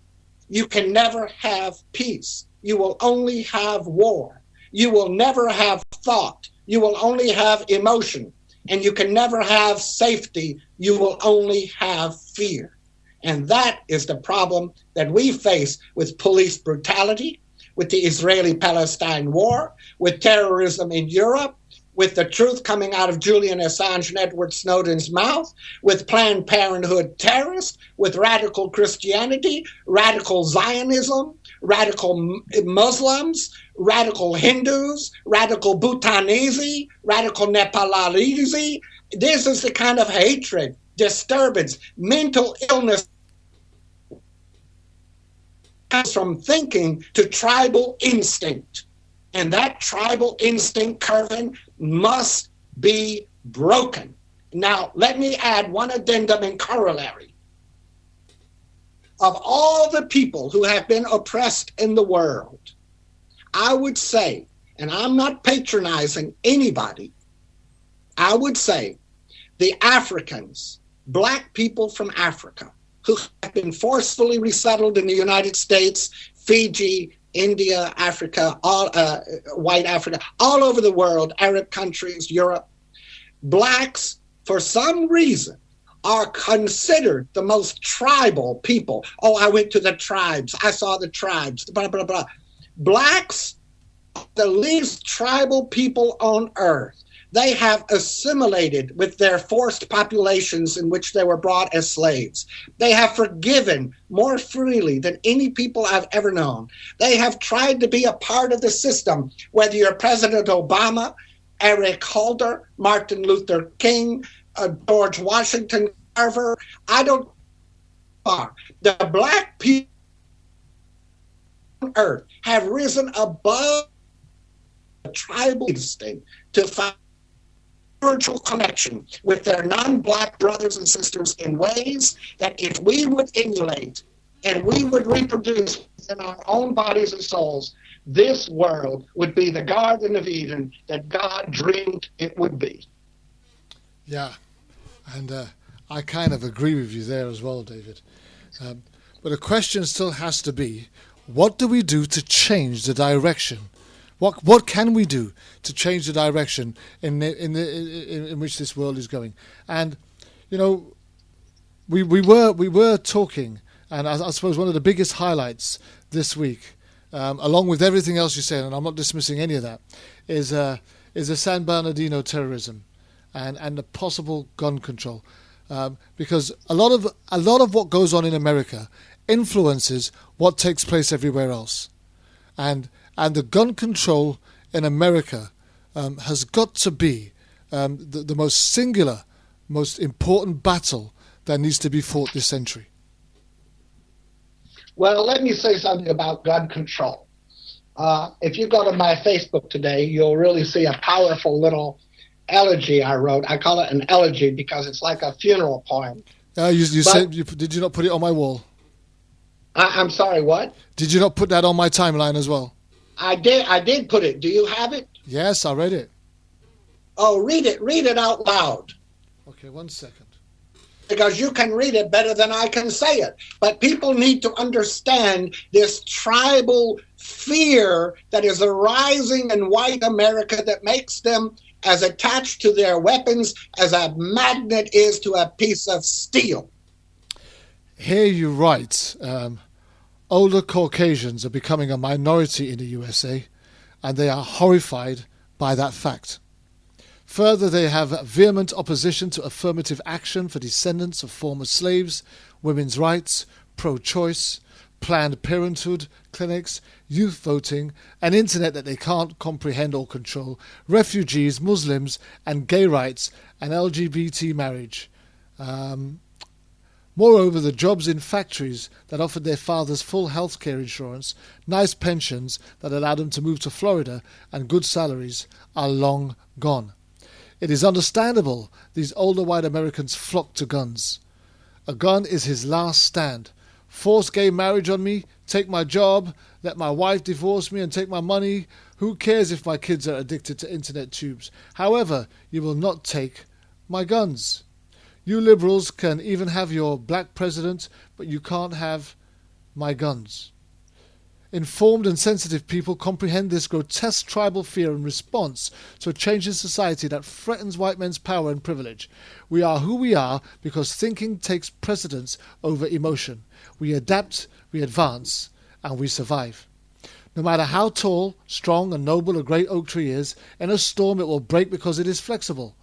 you can never have peace. You will only have war. You will never have thought. You will only have emotion. And you can never have safety. You will only have fear. And that is the problem that we face with police brutality, with the Israeli-Palestine war, with terrorism in Europe, with the truth coming out of Julian Assange and Edward Snowden's mouth, with Planned Parenthood terrorists, with radical Christianity, radical Zionism, radical Muslims, radical Hindus, radical Bhutanese, radical Nepalese. This is the kind of hatred, disturbance, mental illness comes from thinking to tribal instinct. And that tribal instinct, Kervin, must be broken. Now, let me add one addendum and corollary. Of all the people who have been oppressed in the world, I would say, and I'm not patronizing anybody, I would say the Africans, black people from Africa, who have been forcefully resettled in the United States, Fiji, India, Africa, all white Africa, all over the world, Arab countries, Europe. Blacks, for some reason, are considered the most tribal people. Oh, I went to the tribes. I saw the tribes, blah, blah, blah. Blacks are the least tribal people on earth. They have assimilated with their forced populations in which they were brought as slaves. They have forgiven more freely than any people I've ever known. They have tried to be a part of the system, whether you're President Obama, Eric Holder, Martin Luther King, George Washington Carver. I don't know. The black people on earth have risen above the tribal instinct to find spiritual connection with their non-black brothers and sisters in ways that if we would emulate and we would reproduce in our own bodies and souls, this world would be the Garden of Eden that God dreamed it would be. Yeah, and I kind of agree with you there as well, David. But the question still has to be, what do we do to change the direction? What can we do to change the direction in which this world is going? And you know, we were talking, and I suppose one of the biggest highlights this week, along with everything else you said, and I'm not dismissing any of that, is the San Bernardino terrorism, and the possible gun control, because a lot of what goes on in America influences what takes place everywhere else, and the gun control in America has got to be the most singular, most important battle that needs to be fought this century. Well, let me say something about gun control. If you go to my Facebook today, you'll really see a powerful little elegy I wrote. I call it an elegy because it's like a funeral poem. Did you not put it on my wall? I'm sorry, what? Did you not put that on my timeline as well? I did put it. Do you have it? Yes, I read it. Oh, read it out loud. Okay, 1 second. Because you can read it better than I can say it. But people need to understand this tribal fear that is arising in white America that makes them as attached to their weapons as a magnet is to a piece of steel. Here you write, older Caucasians are becoming a minority in the USA, and they are horrified by that fact. Further, they have vehement opposition to affirmative action for descendants of former slaves, women's rights, pro-choice, Planned Parenthood clinics, youth voting, an internet that they can't comprehend or control, refugees, Muslims, and gay rights, and LGBT marriage. Moreover, the jobs in factories that offered their fathers full health care insurance, nice pensions that allowed them to move to Florida, and good salaries are long gone. It is understandable these older white Americans flock to guns. A gun is his last stand. Force gay marriage on me, take my job, let my wife divorce me and take my money. Who cares if my kids are addicted to internet tubes? However, you will not take my guns. You liberals can even have your black president, but you can't have my guns. Informed and sensitive people comprehend this grotesque tribal fear in response to a change in society that threatens white men's power and privilege. We are who we are because thinking takes precedence over emotion. We adapt, we advance, and we survive. No matter how tall, strong, and noble a great oak tree is, in a storm it will break because it is flexible.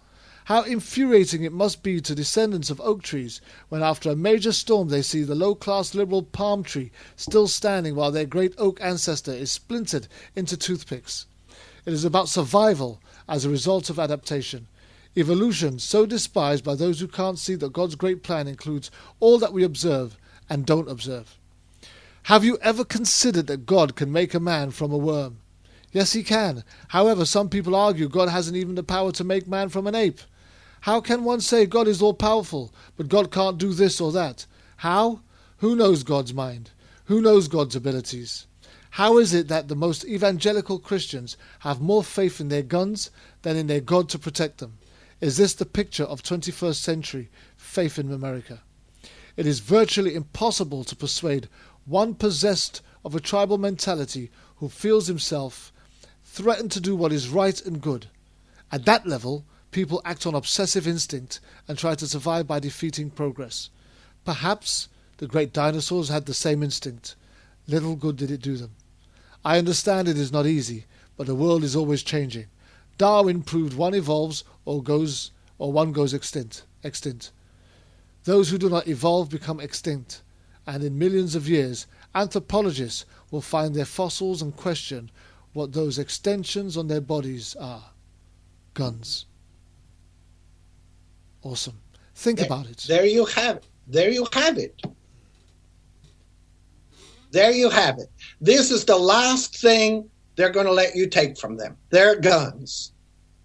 How infuriating it must be to descendants of oak trees when after a major storm they see the low-class liberal palm tree still standing while their great oak ancestor is splintered into toothpicks. It is about survival as a result of adaptation. Evolution so despised by those who can't see that God's great plan includes all that we observe and don't observe. Have you ever considered that God can make a man from a worm? Yes, he can. However, some people argue God hasn't even the power to make man from an ape. How can one say God is all-powerful, but God can't do this or that? How? Who knows God's mind? Who knows God's abilities? How is it that the most evangelical Christians have more faith in their guns than in their God to protect them? Is this the picture of 21st century faith in America? It is virtually impossible to persuade one possessed of a tribal mentality who feels himself threatened to do what is right and good. At that level, people act on obsessive instinct and try to survive by defeating progress. Perhaps the great dinosaurs had the same instinct. Little good did it do them. I understand it is not easy, but the world is always changing. Darwin proved one evolves or one goes extinct. Those who do not evolve become extinct, and in millions of years, anthropologists will find their fossils and question what those extensions on their bodies are. Guns. Awesome. Think about it. There you have it. There you have it. There you have it. This is the last thing they're going to let you take from them. Their guns.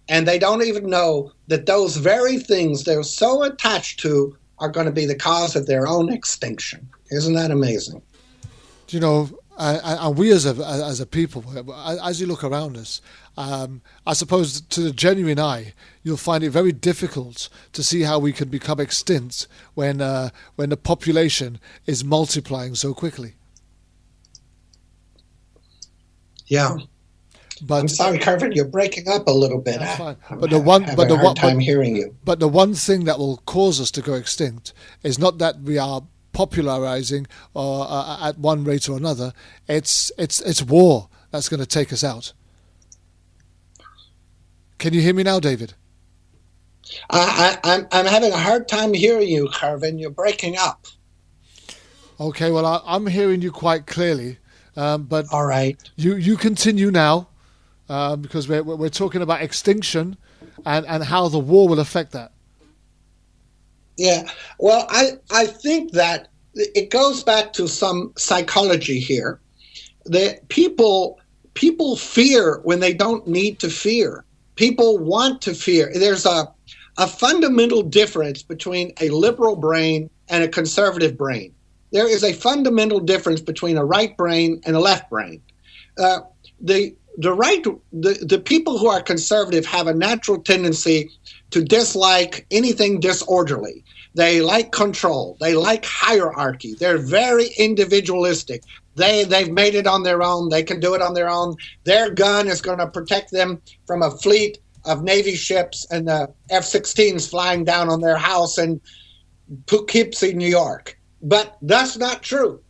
And they don't even know that those very things they're so attached to are going to be the cause of their own extinction. Isn't that amazing? Do you know, And we as a people, as you look around us, I suppose to the genuine eye, you'll find it very difficult to see how we can become extinct when the population is multiplying so quickly. Yeah. But I'm sorry, Carvin, you're breaking up a little bit. That's fine. I'm But having a hard time hearing you. But the one thing that will cause us to go extinct is not that we are popularizing or at one rate or another. It's war that's going to take us out. Can you hear me now, David? I'm having a hard time hearing you, Carvin. You're breaking up. Okay, well I'm hearing you quite clearly, but all right, you continue now, because we're talking about extinction and how the war will affect that. Yeah, well, I think that it goes back to some psychology here. That people fear when they don't need to fear. People want to fear. There's a fundamental difference between a liberal brain and a conservative brain. There is a fundamental difference between a right brain and a left brain. The people who are conservative have a natural tendency to dislike anything disorderly. They like control. They like hierarchy. They're very individualistic. They've made it on their own. They can do it on their own. Their gun is going to protect them from a fleet of Navy ships and the F-16s flying down on their house in Poughkeepsie, New York. But that's not true.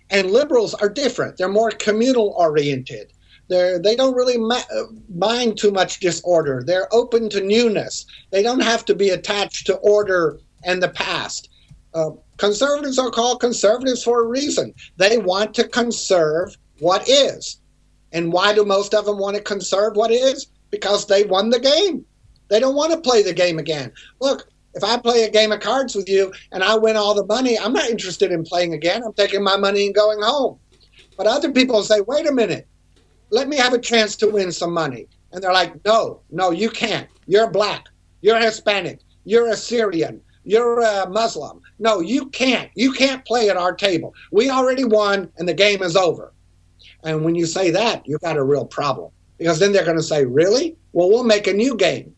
And liberals are different. They're more communal oriented. They don't really mind too much disorder. They're open to newness. They don't have to be attached to order and the past. Conservatives are called conservatives for a reason. They want to conserve what is. And why do most of them want to conserve what is? Because they won the game. They don't want to play the game again. Look, if I play a game of cards with you and I win all the money, I'm not interested in playing again. I'm taking my money and going home. But other people say, wait a minute, let me have a chance to win some money. And they're like, no, you can't. You're black. You're Hispanic. You're a Syrian. You're a Muslim. No, you can't. You can't play at our table. We already won and the game is over. And when you say that, you've got a real problem. Because then they're going to say, really? Well, we'll make a new game.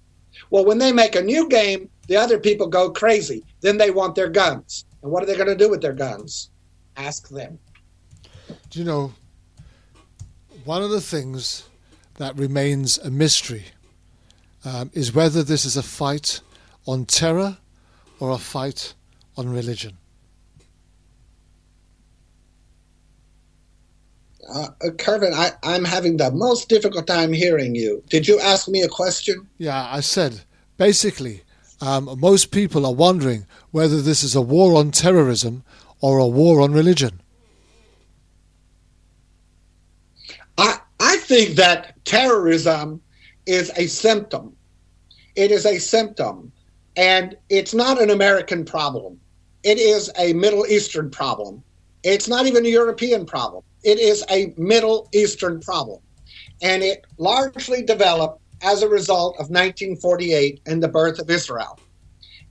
Well, when they make a new game, the other people go crazy. Then they want their guns. And what are they going to do with their guns? Ask them. Do you know, one of the things that remains a mystery is whether this is a fight on terror or a fight on religion. Carvin, I'm having the most difficult time hearing you. Did you ask me a question? Yeah, I said, basically, most people are wondering whether this is a war on terrorism or a war on religion. I think that terrorism is a symptom. It is a symptom. And it's not an American problem. It is a Middle Eastern problem. It's not even a European problem. It is a Middle Eastern problem. And it largely developed as a result of 1948 and the birth of Israel.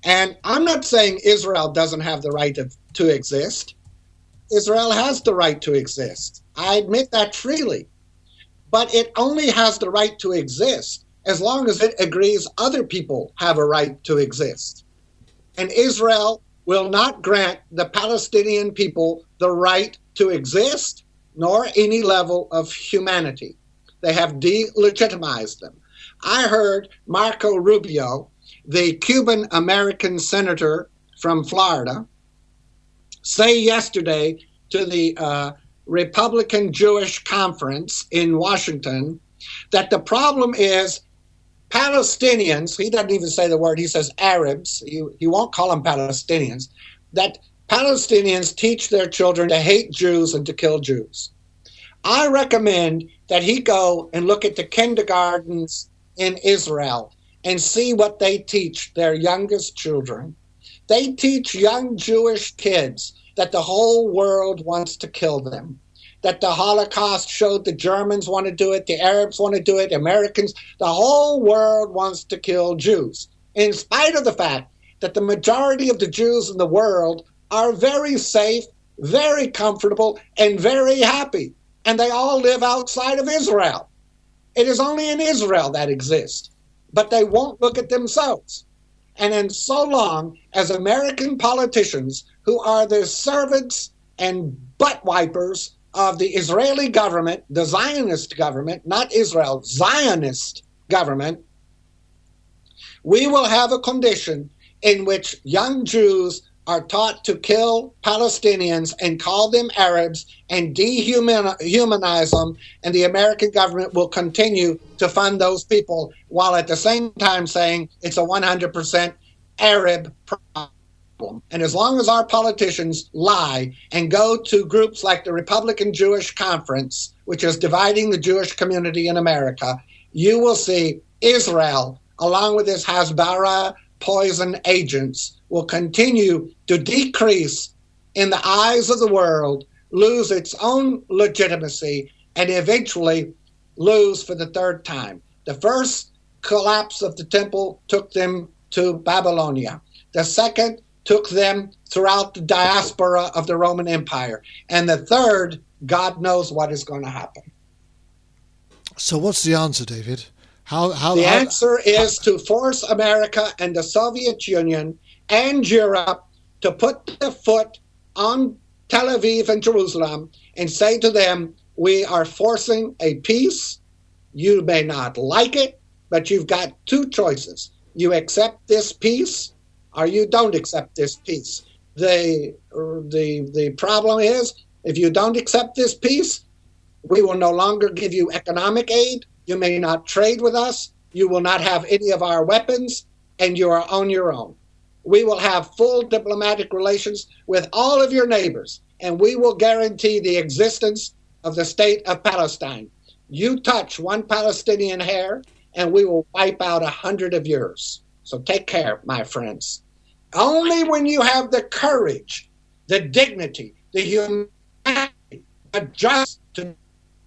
And I'm not saying Israel doesn't have the right to exist. Israel has the right to exist. I admit that freely. But it only has the right to exist as long as it agrees other people have a right to exist. And Israel will not grant the Palestinian people the right to exist, nor any level of humanity. They have delegitimized them. I heard Marco Rubio, the Cuban-American senator from Florida, say yesterday to the Republican Jewish Conference in Washington that the problem is Palestinians, he doesn't even say the word, he says Arabs, he won't call them Palestinians, that Palestinians teach their children to hate Jews and to kill Jews. I recommend that he go and look at the kindergartens in Israel and see what they teach their youngest children. They teach young Jewish kids that the whole world wants to kill them, that the Holocaust showed the Germans want to do it, the Arabs want to do it, Americans, the whole world wants to kill Jews, in spite of the fact that the majority of the Jews in the world are very safe, very comfortable, and very happy. and they all live outside of Israel. It is only in Israel that exists, but they won't look at themselves. And in so long as American politicians, who are the servants and butt wipers of the Israeli government, the Zionist government, not Israel, Zionist government, we will have a condition in which young Jews are taught to kill Palestinians and call them Arabs and dehumanize them, and the American government will continue to fund those people while at the same time saying it's a 100% Arab problem. And as long as our politicians lie and go to groups like the Republican Jewish Conference, which is dividing the Jewish community in America, you will see Israel, along with its Hasbara poison agents, will continue to decrease in the eyes of the world, lose its own legitimacy, and eventually lose for the third time. The first collapse of the temple took them to Babylonia. The second took them throughout the diaspora of the Roman Empire. And the third, God knows what is going to happen. So what's the answer, David? The answer is to force America and the Soviet Union and Europe to put their foot on Tel Aviv and Jerusalem and say to them, we are forcing a peace. You may not like it, but you've got two choices. You accept this peace or you don't accept this peace. The problem is, if you don't accept this peace, we will no longer give you economic aid. You may not trade with us. You will not have any of our weapons, and you are on your own. We will have full diplomatic relations with all of your neighbors, and we will guarantee the existence of the state of Palestine. You touch one Palestinian hair, and we will wipe out 100 of yours. So take care, my friends. Only when you have the courage, the dignity, the humanity, the justice to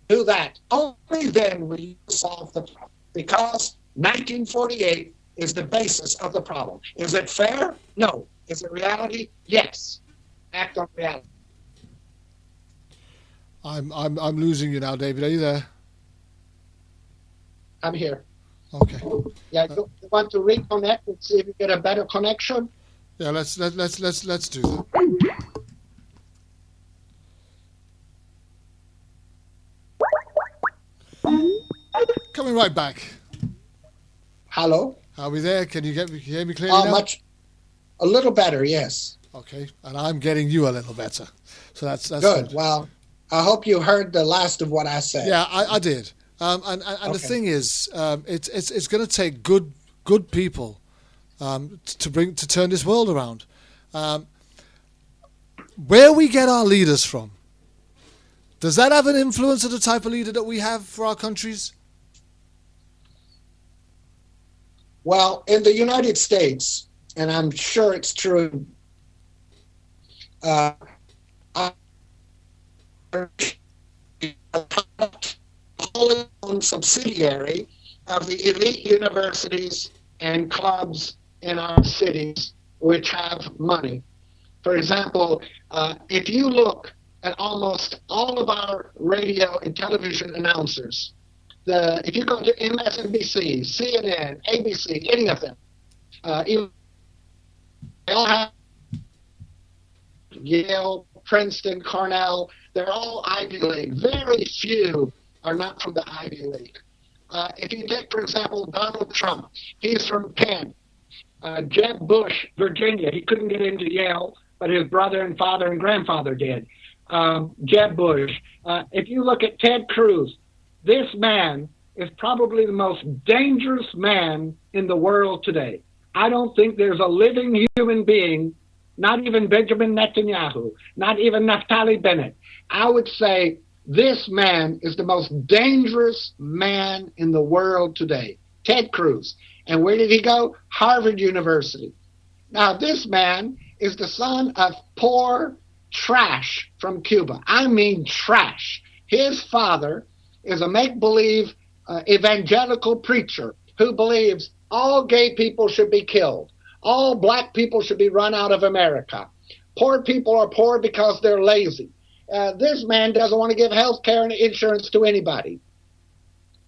do that, only then will you solve the problem. Because 1948 is the basis of the problem. Is it fair? No. Is it reality? Yes. Act on reality. I'm losing you now, David. Are you there? I'm here. Okay. Yeah, you want to reconnect and see if you get a better connection? Yeah, let's do that. Coming right back. Hello? Are we there? Can you hear me clearly now? A little better, yes. Okay, and I'm getting you a little better. So that's good. Well, I hope you heard the last of what I said. Yeah, I did. And okay. The thing is, it's going to take good people to turn this world around. Where we get our leaders from, does that have an influence of the type of leader that we have for our countries? Well, in the United States, and I'm sure it's true, own subsidiary of the elite universities and clubs in our cities which have money. For example, if you look at almost all of our radio and television announcers, if you go to MSNBC, CNN, ABC, any of them, they all have Yale, Princeton, Cornell. They're all Ivy League. Very few are not from the Ivy League. If you take, for example, Donald Trump, he's from Penn. Jeb Bush, Virginia, he couldn't get into Yale, but his brother and father and grandfather did. Jeb Bush. If you look at Ted Cruz, this man is probably the most dangerous man in the world today. I don't think there's a living human being, not even Benjamin Netanyahu, not even Naftali Bennett. I would say this man is the most dangerous man in the world today, Ted Cruz. And where did he go? Harvard University. Now, this man is the son of poor trash from Cuba. I mean trash. His father is a make-believe evangelical preacher who believes all gay people should be killed. All black people should be run out of America. Poor people are poor because they're lazy. this man doesn't want to give health care and insurance to anybody.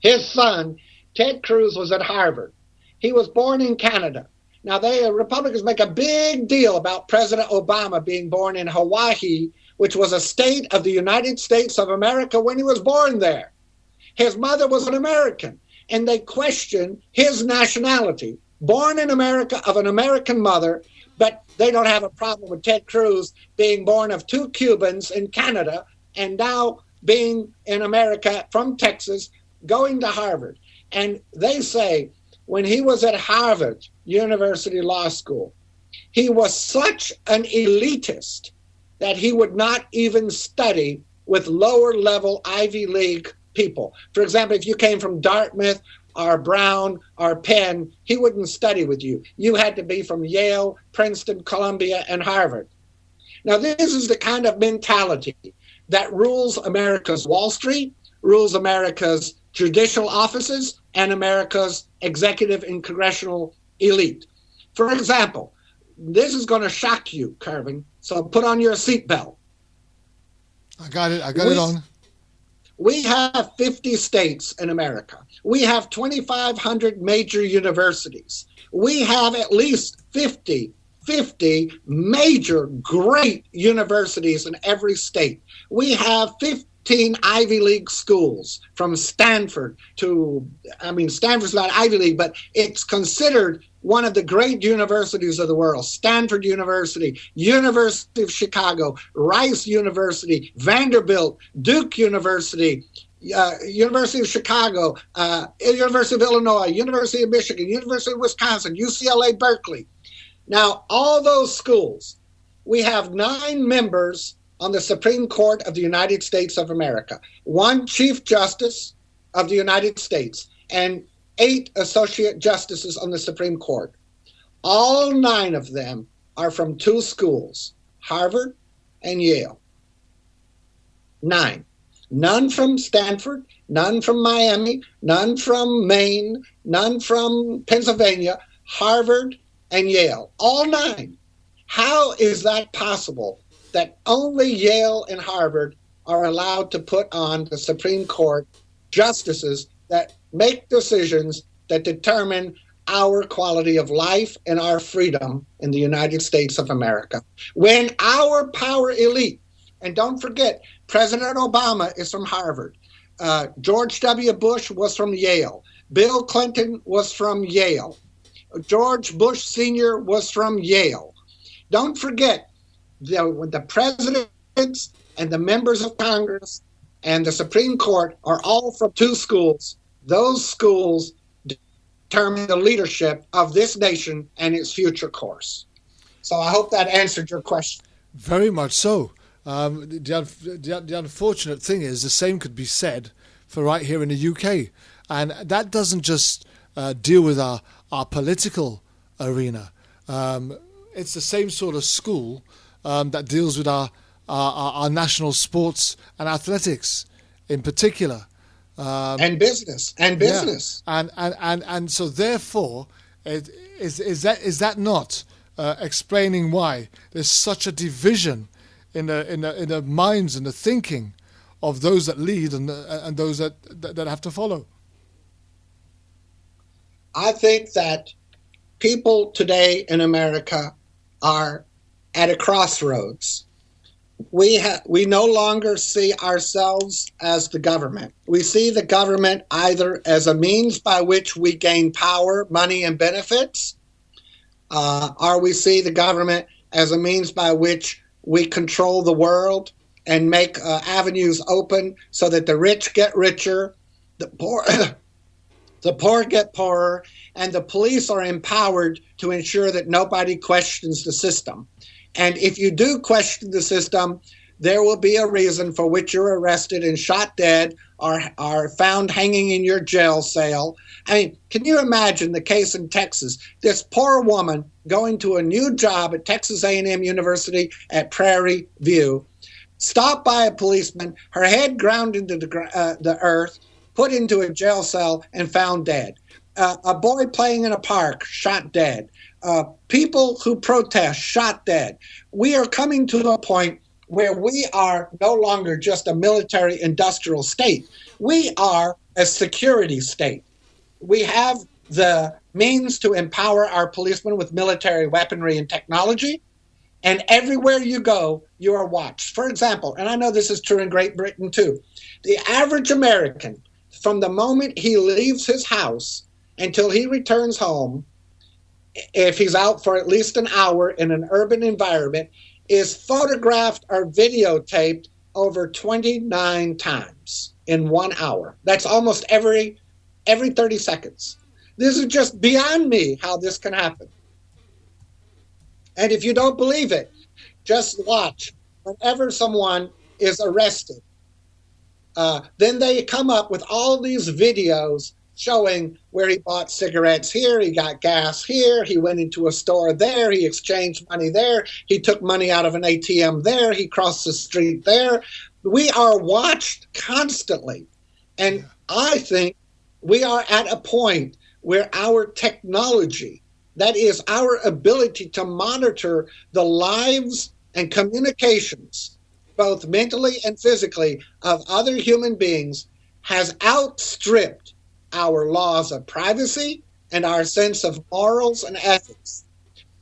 His son, Ted Cruz, was at Harvard. He was born in Canada. Now, Republicans make a big deal about President Obama being born in Hawaii, which was a state of the United States of America when he was born there. His mother was an American, and they question his nationality. Born in America of an American mother, but they don't have a problem with Ted Cruz being born of 2 Cubans in Canada and now being in America from Texas, going to Harvard. And they say when he was at Harvard University Law School, he was such an elitist that he would not even study with lower level Ivy League people. For example, if you came from Dartmouth or Brown or Penn, he wouldn't study with you. You had to be from Yale, Princeton, Columbia, and Harvard. Now, this is the kind of mentality that rules America's Wall Street, rules America's judicial offices, and America's executive and congressional elite. For example, this is going to shock you, Kervin, so put on your seatbelt. I got it on. We have 50 states in America. We have 2,500 major universities. We have at least 50 major great universities in every state. We have 15 Ivy League schools, from Stanford to, Stanford's not Ivy League, but it's considered one of the great universities of the world. Stanford University, University of Chicago, Rice University, Vanderbilt, Duke University, University of Chicago, University of Illinois, University of Michigan, University of Wisconsin, UCLA, Berkeley. Now, all those schools, we have 9 members on the Supreme Court of the United States of America, 1 Chief Justice of the United States, and 8 associate justices on the Supreme Court. All 9 of them are from 2 schools, Harvard and Yale. 9. None from Stanford, none from Miami, none from Maine, none from Pennsylvania, Harvard and Yale. All 9. How is that possible that only Yale and Harvard are allowed to put on the Supreme Court justices that make decisions that determine our quality of life and our freedom in the United States of America? When our power elite, and don't forget, President Obama is from Harvard. George W. Bush was from Yale. Bill Clinton was from Yale. George Bush Sr. was from Yale. Don't forget, the presidents and the members of Congress and the Supreme Court are all from 2 schools. Those schools determine the leadership of this nation and its future course. So I hope that answered your question. Very much so. The unfortunate thing is the same could be said for right here in the UK. And that doesn't just deal with our political arena. It's the same sort of school that deals with our national sports and athletics in particular. And business. Yeah. And so therefore, is that not explaining why there's such a division in the minds and the thinking of those that lead and those that have to follow? I think that people today in America are at a crossroads. We no longer see ourselves as the government. We see the government either as a means by which we gain power, money, and benefits, or we see the government as a means by which we control the world and make avenues open so that the rich get richer, the poor get poorer, and the police are empowered to ensure that nobody questions the system. And if you do question the system, there will be a reason for which you're arrested and shot dead or are found hanging in your jail cell. I mean, can you imagine the case in Texas? This poor woman going to a new job at Texas A&M University at Prairie View, stopped by a policeman, her head ground into the earth, put into a jail cell, and found dead. A boy playing in a park, shot dead. People who protest, shot dead. We are coming to a point where we are no longer just a military industrial state. We are a security state. We have the means to empower our policemen with military weaponry and technology. And everywhere you go, you are watched. For example, and I know this is true in Great Britain too, the average American, from the moment he leaves his house until he returns home, if he's out for at least an hour in an urban environment, is photographed or videotaped over 29 times in 1 hour. That's almost every 30 seconds. This is just beyond me how this can happen. And if you don't believe it, just watch. Whenever someone is arrested, then they come up with all these videos showing where he bought cigarettes here, he got gas here, he went into a store there, he exchanged money there, he took money out of an ATM there, he crossed the street there. We are watched constantly. And I think we are at a point where our technology, that is our ability to monitor the lives and communications, both mentally and physically, of other human beings, has outstripped our laws of privacy and our sense of morals and ethics.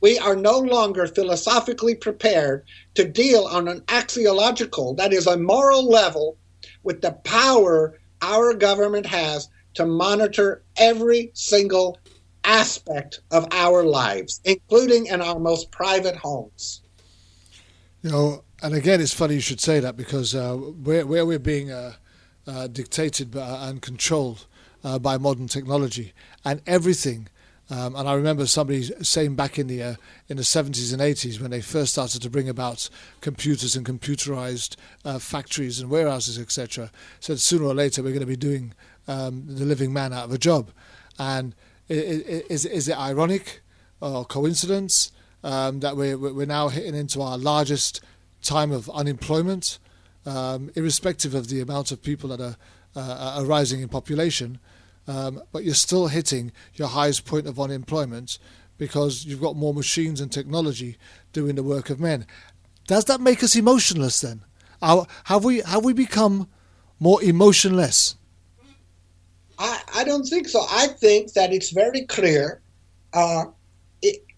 We are no longer philosophically prepared to deal on an axiological, that is a moral level, with the power our government has to monitor every single aspect of our lives, including in our most private homes. You know, and again, it's funny you should say that, because where we're being dictated and controlled by modern technology and everything. And I remember somebody saying back in the 70s and 80s, when they first started to bring about computers and computerized factories and warehouses, etc., said sooner or later we're going to be doing the living man out of a job. And is it ironic or coincidence that we're now hitting into our largest time of unemployment, irrespective of the amount of people that are rising in population? But you're still hitting your highest point of unemployment because you've got more machines and technology doing the work of men. Does that make us emotionless then? Have we become more emotionless? I don't think so. I think that it's very clear.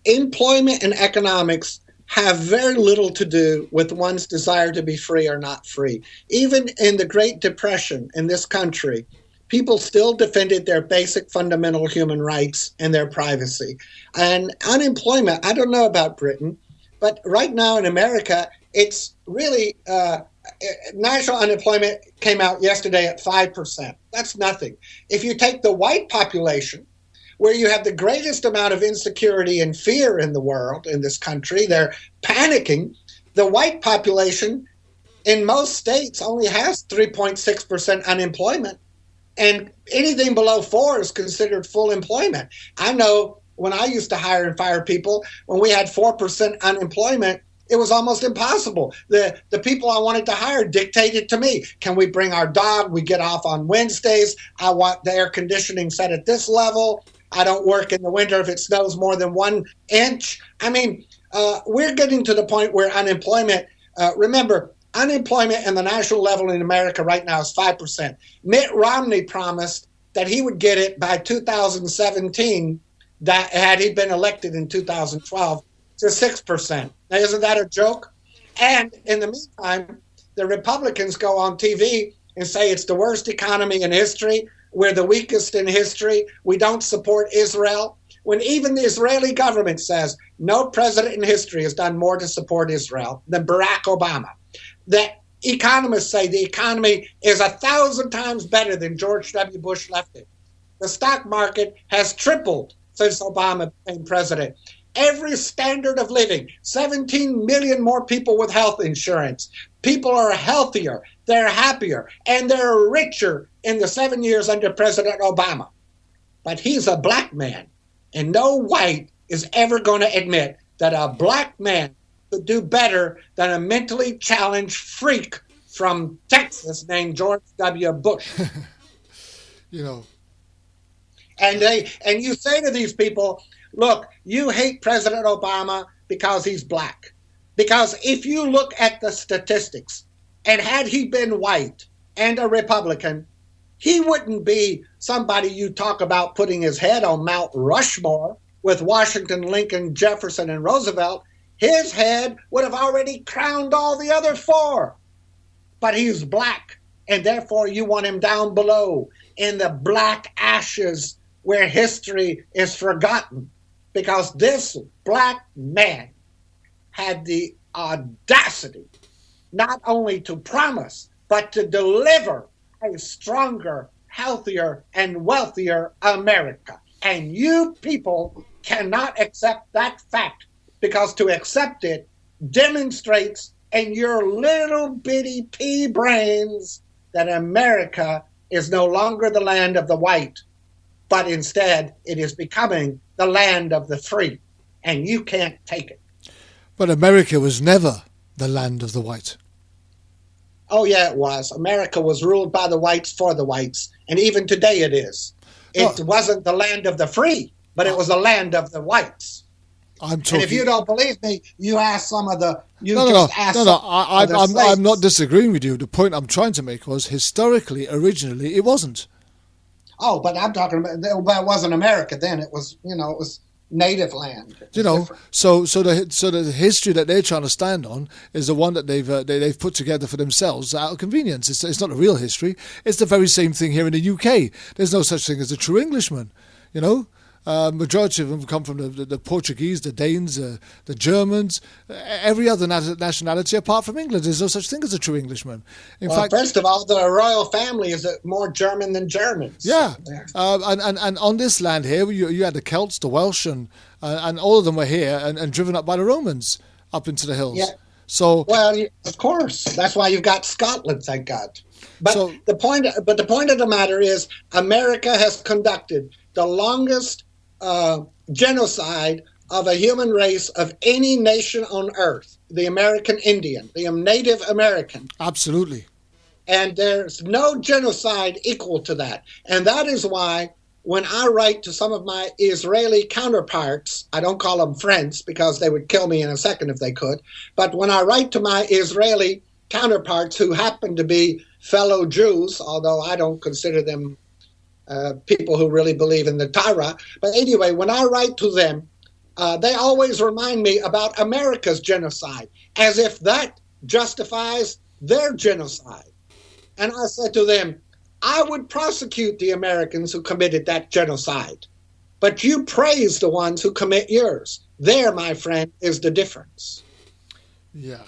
Employment and economics have very little to do with one's desire to be free or not free. Even in the Great Depression in this country, people still defended their basic fundamental human rights and their privacy. And unemployment, I don't know about Britain, but right now in America, it's really, national unemployment came out yesterday at 5%. That's nothing. If you take the white population, where you have the greatest amount of insecurity and fear in the world, in this country, they're panicking. The white population in most states only has 3.6% unemployment. And anything below 4 is considered full employment. I know when I used to hire and fire people, when we had 4% unemployment, it was almost impossible. The people I wanted to hire dictated to me, can we bring our dog? We get off on Wednesdays. I want the air conditioning set at this level. I don't work in the winter if it snows more than 1 inch. I mean, we're getting to the point where unemployment, remember, unemployment in the national level in America right now is 5%. Mitt Romney promised that he would get it by 2017, that had he been elected in 2012, to 6%. Now, isn't that a joke? And in the meantime, the Republicans go on TV and say it's the worst economy in history. We're the weakest in history. We don't support Israel. When even the Israeli government says no president in history has done more to support Israel than Barack Obama. The economists say the economy is 1,000 times better than George W. Bush left it. The stock market has tripled since Obama became president. Every standard of living, 17 million more people with health insurance. People are healthier, they're happier, and they're richer in the 7 years under President Obama. But he's a black man, and no white is ever going to admit that a black man could do better than a mentally challenged freak from Texas named George W. Bush. You know. And you say to these people, look, you hate President Obama because he's black. Because if you look at the statistics, and had he been white and a Republican, he wouldn't be somebody you talk about putting his head on Mount Rushmore with Washington, Lincoln, Jefferson, and Roosevelt. His head would have already crowned all the other four. But he's black, and therefore you want him down below in the black ashes where history is forgotten. Because this black man had the audacity not only to promise, but to deliver a stronger, healthier, and wealthier America. And you people cannot accept that fact, because to accept it demonstrates in your little bitty pea brains that America is no longer the land of the white, but instead it is becoming the land of the free. And you can't take it. But America was never the land of the white. Oh, yeah, it was. America was ruled by the whites for the whites. And even today it is. It wasn't the land of the free, but it was the land of the whites. I'm talking. And if you don't believe me, you ask some of the. I'm not disagreeing with you. The point I'm trying to make was historically, originally, it wasn't. Oh, but I'm talking about that wasn't America then. It was, it was native land. So the history that they're trying to stand on is the one that they've put together for themselves out of convenience. It's not a real history. It's the very same thing here in the UK. There's no such thing as a true Englishman. Majority of them come from the Portuguese, the Danes, the Germans, every other nationality apart from England. There's no such thing as a true Englishman. In fact, first of all, the royal family is more German than Germans. Yeah, and on this land here, you had the Celts, the Welsh, and all of them were here and driven up by the Romans up into the hills. Yeah. So of course, that's why you've got Scotland, thank God. But the point of the matter is, America has conducted the longest genocide of a human race of any nation on earth, the American Indian, the Native American. Absolutely. And there's no genocide equal to that. And that is why when I write to some of my Israeli counterparts, I don't call them friends because they would kill me in a second if they could, but when I write to my Israeli counterparts who happen to be fellow Jews, although I don't consider them people who really believe in the Torah. But anyway, when I write to them, they always remind me about America's genocide, as if that justifies their genocide. And I said to them, I would prosecute the Americans who committed that genocide, but you praise the ones who commit yours. There, my friend, is the difference. Yeah,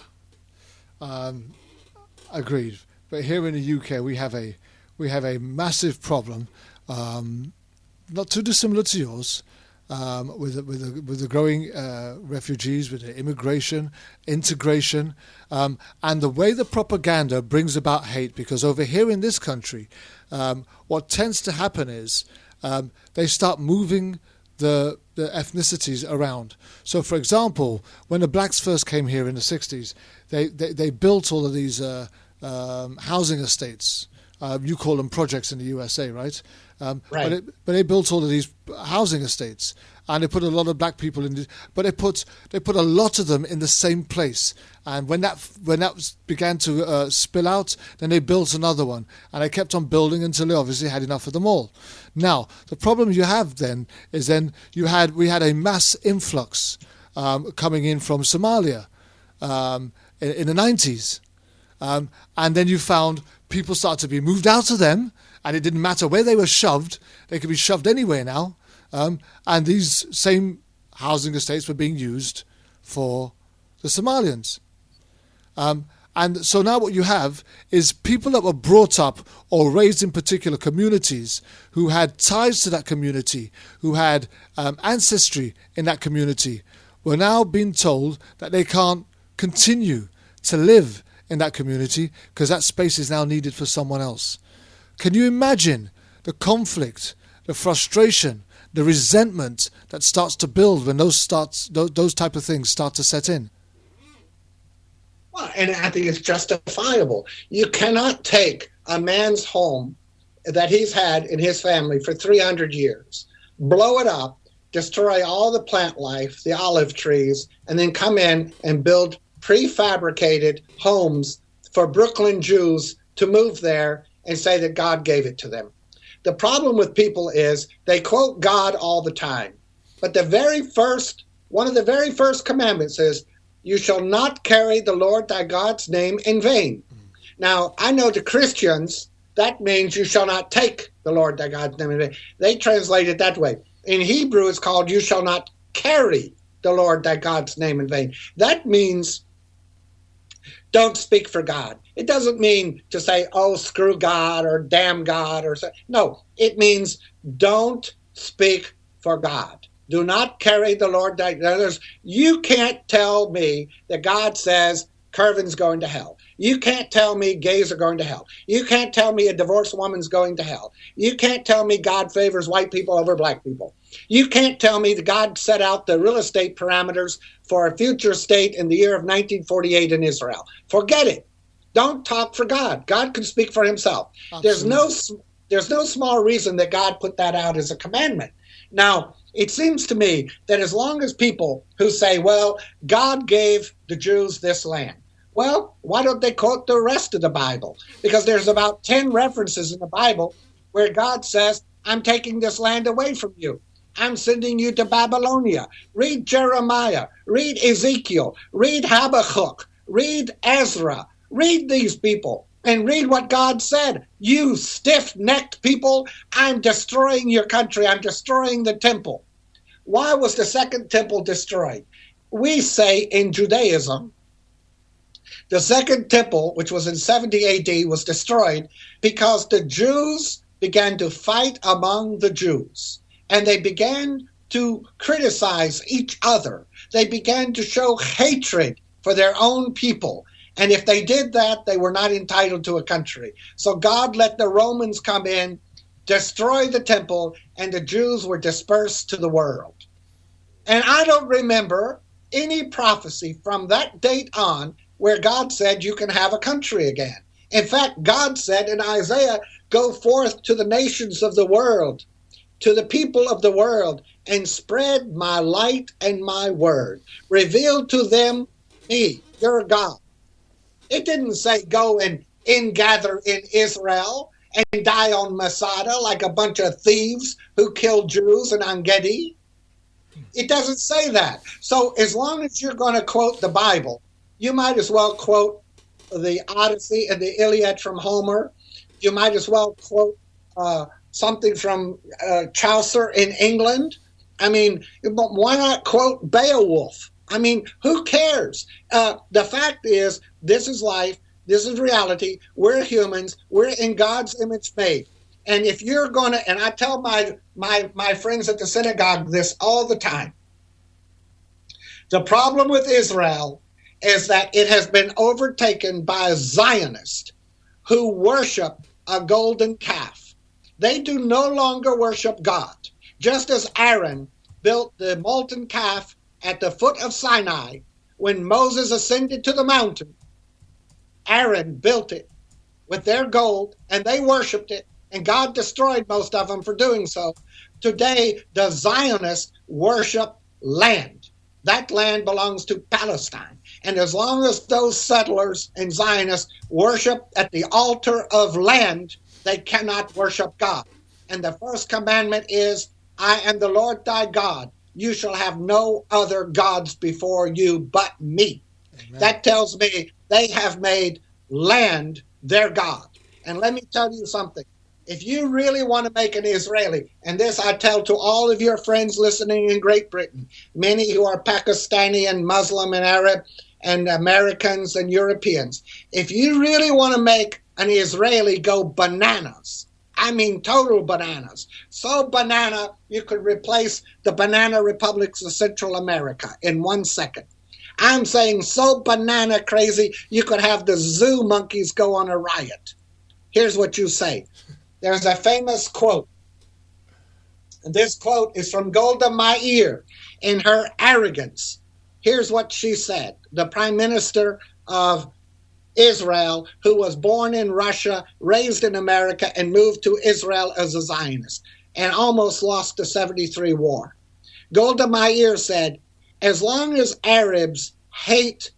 agreed. But here in the UK, we have a massive problem. Not too dissimilar to yours, with the growing refugees, with the immigration, integration, and the way the propaganda brings about hate. Because over here in this country, what tends to happen is they start moving the ethnicities around. So, for example, when the blacks first came here in the 60s, they built all of these housing estates. You call them projects in the USA, right? Right. But they built all of these housing estates, and they put a lot of black people in. But they put a lot of them in the same place. And when that began to spill out, then they built another one, and they kept on building until they obviously had enough of them all. Now the problem you have then is we had a mass influx coming in from Somalia in the 90s, and then you found people started to be moved out of them. And it didn't matter where they were shoved; they could be shoved anywhere now. And these same housing estates were being used for the Somalians. And so now what you have is people that were brought up or raised in particular communities who had ties to that community, who had ancestry in that community, were now being told that they can't continue to live in that community because that space is now needed for someone else. Can you imagine the conflict, the frustration, the resentment that starts to build when those type of things start to set in? Well, and I think it's justifiable. You cannot take a man's home that he's had in his family for 300 years, blow it up, destroy all the plant life, the olive trees, and then come in and build prefabricated homes for Brooklyn Jews to move there and say that God gave it to them. The problem with people is they quote God all the time. But one of the very first commandments is, you shall not carry the Lord thy God's name in vain. Now, I know to Christians, that means you shall not take the Lord thy God's name in vain. They translate it that way. In Hebrew, it's called, you shall not carry the Lord thy God's name in vain. That means don't speak for God. It doesn't mean to say, oh, screw God or damn God or so. No, it means don't speak for God. Do not carry the Lord thy God. You can't tell me that God says Curvin's going to hell. You can't tell me gays are going to hell. You can't tell me a divorced woman's going to hell. You can't tell me God favors white people over black people. You can't tell me that God set out the real estate parameters for a future state in the year of 1948 in Israel. Forget it. Don't talk for God. God can speak for himself. Absolutely. There's no small reason that God put that out as a commandment. Now, it seems to me that as long as people who say, well, God gave the Jews this land, well, why don't they quote the rest of the Bible? Because there's about 10 references in the Bible where God says, I'm taking this land away from you. I'm sending you to Babylonia. Read Jeremiah. Read Ezekiel. Read Habakkuk. Read Ezra. Read these people and read what God said. You stiff-necked people, I'm destroying your country. I'm destroying the temple. Why was the second temple destroyed? We say in Judaism, the second temple, which was in 70 AD, was destroyed because the Jews began to fight among the Jews. And they began to criticize each other. They began to show hatred for their own people. And if they did that, they were not entitled to a country. So God let the Romans come in, destroy the temple, and the Jews were dispersed to the world. And I don't remember any prophecy from that date on where God said you can have a country again. In fact, God said in Isaiah, go forth to the nations of the world, to the people of the world, and spread my light and my word. Reveal to them me, your God. It didn't say go and ingather in Israel and die on Masada like a bunch of thieves who killed Jews in En-Gedi. It doesn't say that. So as long as you're going to quote the Bible, you might as well quote the Odyssey and the Iliad from Homer. You might as well quote something from Chaucer in England. I mean, why not quote Beowulf? I mean, who cares? The fact is, this is life. This is reality. We're humans. We're in God's image made. And if you're going to, and I tell my friends at the synagogue this all the time, the problem with Israel is that it has been overtaken by a Zionist who worship a golden calf. They do no longer worship God. Just as Aaron built the molten calf at the foot of Sinai when Moses ascended to the mountain, Aaron built it with their gold and they worshiped it, and God destroyed most of them for doing so. Today, the Zionists worship land. That land belongs to Palestine. And as long as those settlers and Zionists worship at the altar of land, they cannot worship God. And the first commandment is, I am the Lord thy God. You shall have no other gods before you but me. Amen. That tells me they have made land their God. And let me tell you something. If you really want to make an Israeli, and this I tell to all of your friends listening in Great Britain, many who are Pakistani and Muslim and Arab and Americans and Europeans, if you really want to make an Israeli go bananas, I mean total bananas, so banana you could replace the banana republics of Central America in 1 second. I'm saying so banana crazy you could have the zoo monkeys go on a riot. Here's what you say. There's a famous quote. And this quote is from Golda Meir in her arrogance. Here's what she said. The prime minister of Israel, who was born in Russia, raised in America, and moved to Israel as a Zionist, and almost lost the 73 war. Golda Meir said, as long as Arabs hate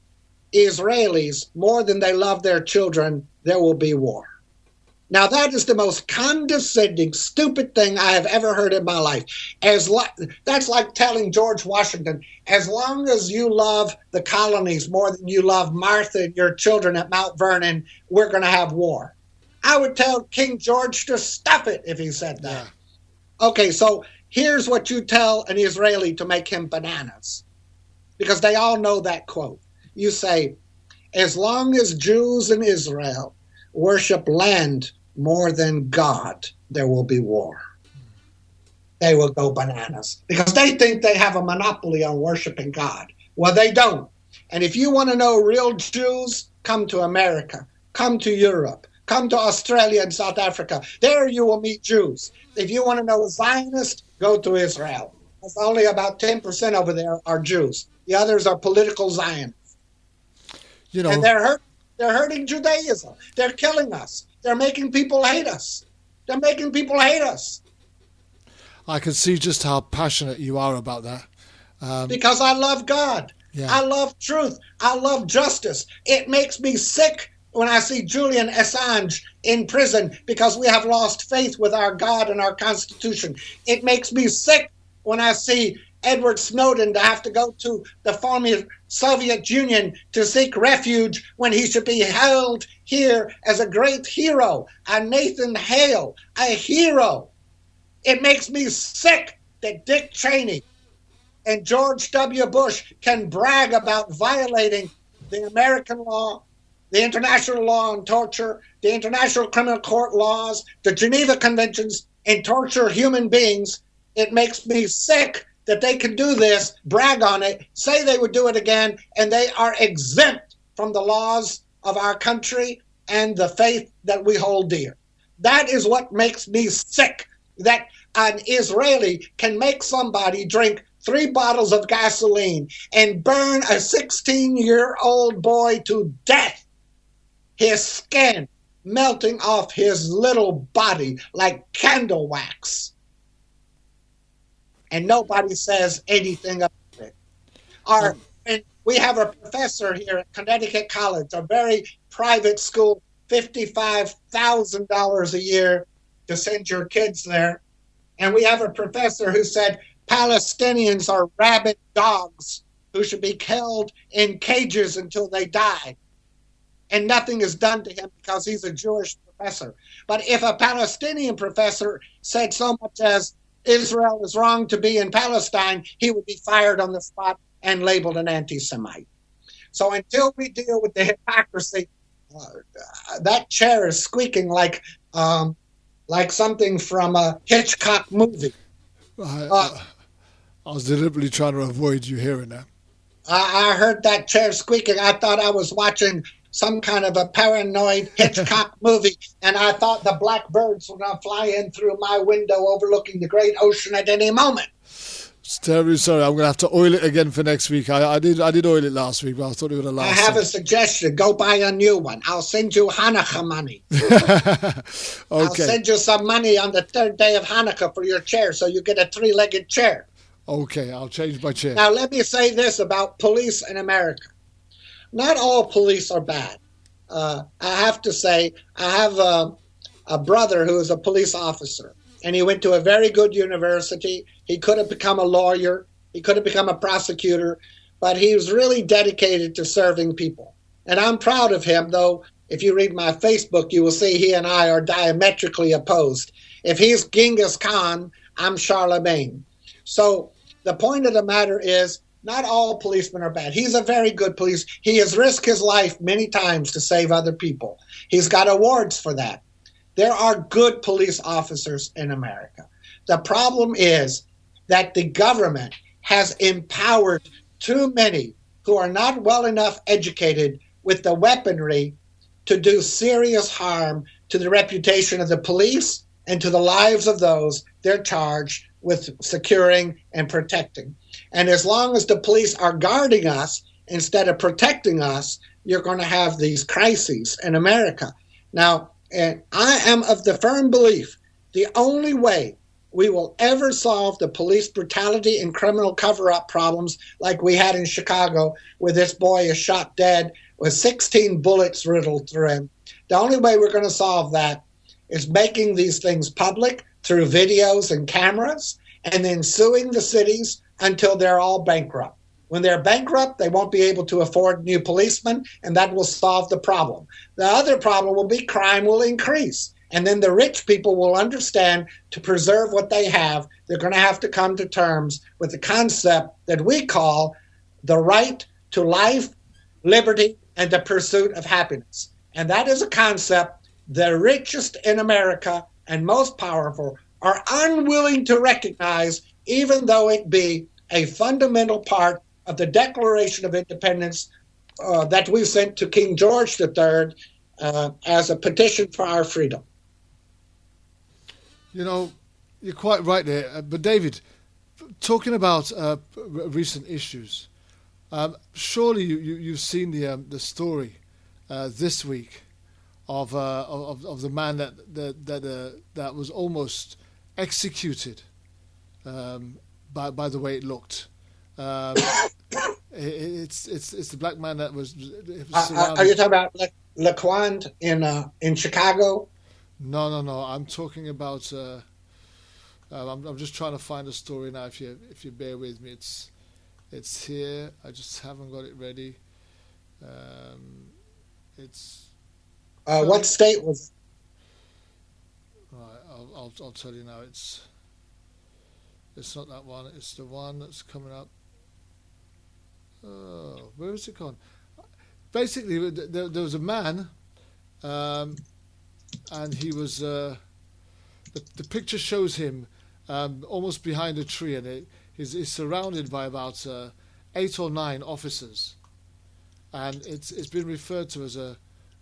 Israelis more than they love their children, there will be war. Now, that is the most condescending, stupid thing I have ever heard in my life. That's like telling George Washington, as long as you love the colonies more than you love Martha and your children at Mount Vernon, we're going to have war. I would tell King George to stop it if he said that. Yeah. Okay, so here's what you tell an Israeli to make him bananas, because they all know that quote. You say, as long as Jews in Israel worship land more than God, there will be war. They will go bananas because they think they have a monopoly on worshiping God. Well, they don't. And if you want to know real Jews, come to America, come to Europe, come to Australia and South Africa. There you will meet Jews. If you want to know a Zionist, go to Israel. There's only about 10% over there are Jews. The others are political Zionists. You know, and they're hurting Judaism. They're killing us. They're making people hate us. They're making people hate us. I can see just how passionate you are about that. Because I love God. Yeah. I love truth. I love justice. It makes me sick when I see Julian Assange in prison because we have lost faith with our God and our Constitution. It makes me sick when I see Edward Snowden to have to go to the former Soviet Union to seek refuge when he should be held here as a great hero, a Nathan Hale, a hero. It makes me sick that Dick Cheney and George W. Bush can brag about violating the American law, the international law on torture, the International Criminal Court laws, the Geneva Conventions, and torture human beings. It makes me sick that they can do this, brag on it, say they would do it again, and they are exempt from the laws of our country and the faith that we hold dear. That is what makes me sick, that an Israeli can make somebody drink 3 bottles of gasoline and burn a 16-year-old boy to death, his skin melting off his little body like candle wax. And nobody says anything about it. And we have a professor here at Connecticut College, a very private school, $55,000 a year to send your kids there. And we have a professor who said Palestinians are rabid dogs who should be killed in cages until they die. And nothing is done to him because he's a Jewish professor. But if a Palestinian professor said so much as Israel is wrong to be in Palestine, he would be fired on the spot and labeled an anti-Semite. So until we deal with the hypocrisy, that chair is squeaking like something from a Hitchcock movie. I was deliberately trying to avoid you hearing that. I heard that chair squeaking. I thought I was watching some kind of a paranoid Hitchcock movie, and I thought the black birds were going to fly in through my window overlooking the great ocean at any moment. It's terribly sorry. I'm going to have to oil it again for next week. I did oil it last week, but I thought it would have lasted. I have a suggestion. Go buy a new one. I'll send you Hanukkah money. Okay. I'll send you some money on the 3rd day of Hanukkah for your chair, so you get a 3-legged chair. Okay, I'll change my chair. Now, let me say this about police in America. Not all police are bad. I have to say, I have a brother who is a police officer, and he went to a very good university. He could have become a lawyer. He could have become a prosecutor, but he was really dedicated to serving people. And I'm proud of him, though if you read my Facebook, you will see he and I are diametrically opposed. If he's Genghis Khan, I'm Charlemagne. So the point of the matter is, not all policemen are bad. He's a very good police. He has risked his life many times to save other people. He's got awards for that. There are good police officers in America. The problem is that the government has empowered too many who are not well enough educated with the weaponry to do serious harm to the reputation of the police and to the lives of those they're charged with securing and protecting. And as long as the police are guarding us instead of protecting us, you're going to have these crises in America. Now, I am of the firm belief the only way we will ever solve the police brutality and criminal cover-up problems like we had in Chicago, where this boy is shot dead with 16 bullets riddled through him. The only way we're going to solve that is making these things public through videos and cameras, and then suing the cities until they're all bankrupt. When they're bankrupt, they won't be able to afford new policemen, and that will solve the problem. The other problem will be crime will increase. And then the rich people will understand to preserve what they have, they're going to have to come to terms with the concept that we call the right to life, liberty, and the pursuit of happiness. And that is a concept the richest in America and most powerful are unwilling to recognize, even though it be a fundamental part of the Declaration of Independence that we sent to King George III as a petition for our freedom. You know, you're quite right there. But David, talking about recent issues, surely you've seen the story this week of the man that was almost executed by the way it looked. It's the black man that was. Are you talking about Laquan in Chicago? No. I'm talking about. I'm just trying to find the story now. If you bear with me, it's here. I just haven't got it ready. It's. What state was it? Right, I'll tell you now. It's not that one. It's the one that's coming up. Oh, where is it gone? Basically, there was a man, and he was. The picture shows him almost behind a tree, and he's surrounded by about 8 or 9 officers, and it's been referred to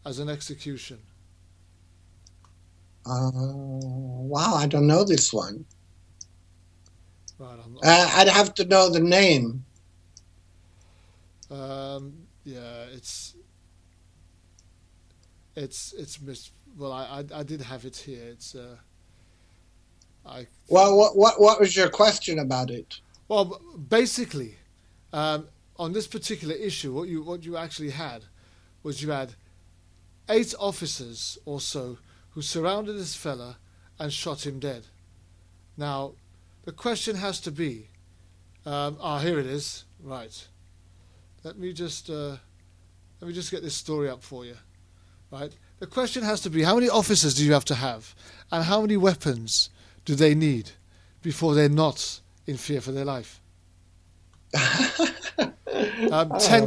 as an execution. Wow, I don't know this one. Right, I'd have to know the name. Yeah, it's well, I did have it here. It's Well, what was your question about it? Well, basically, on this particular issue, what you actually had was you had 8 officers or so who surrounded this fella and shot him dead. Now, the question has to be, here it is. Right. Let me just get this story up for you. Right. The question has to be, how many officers do you have to have, and how many weapons do they need before they're not in fear for their life? 10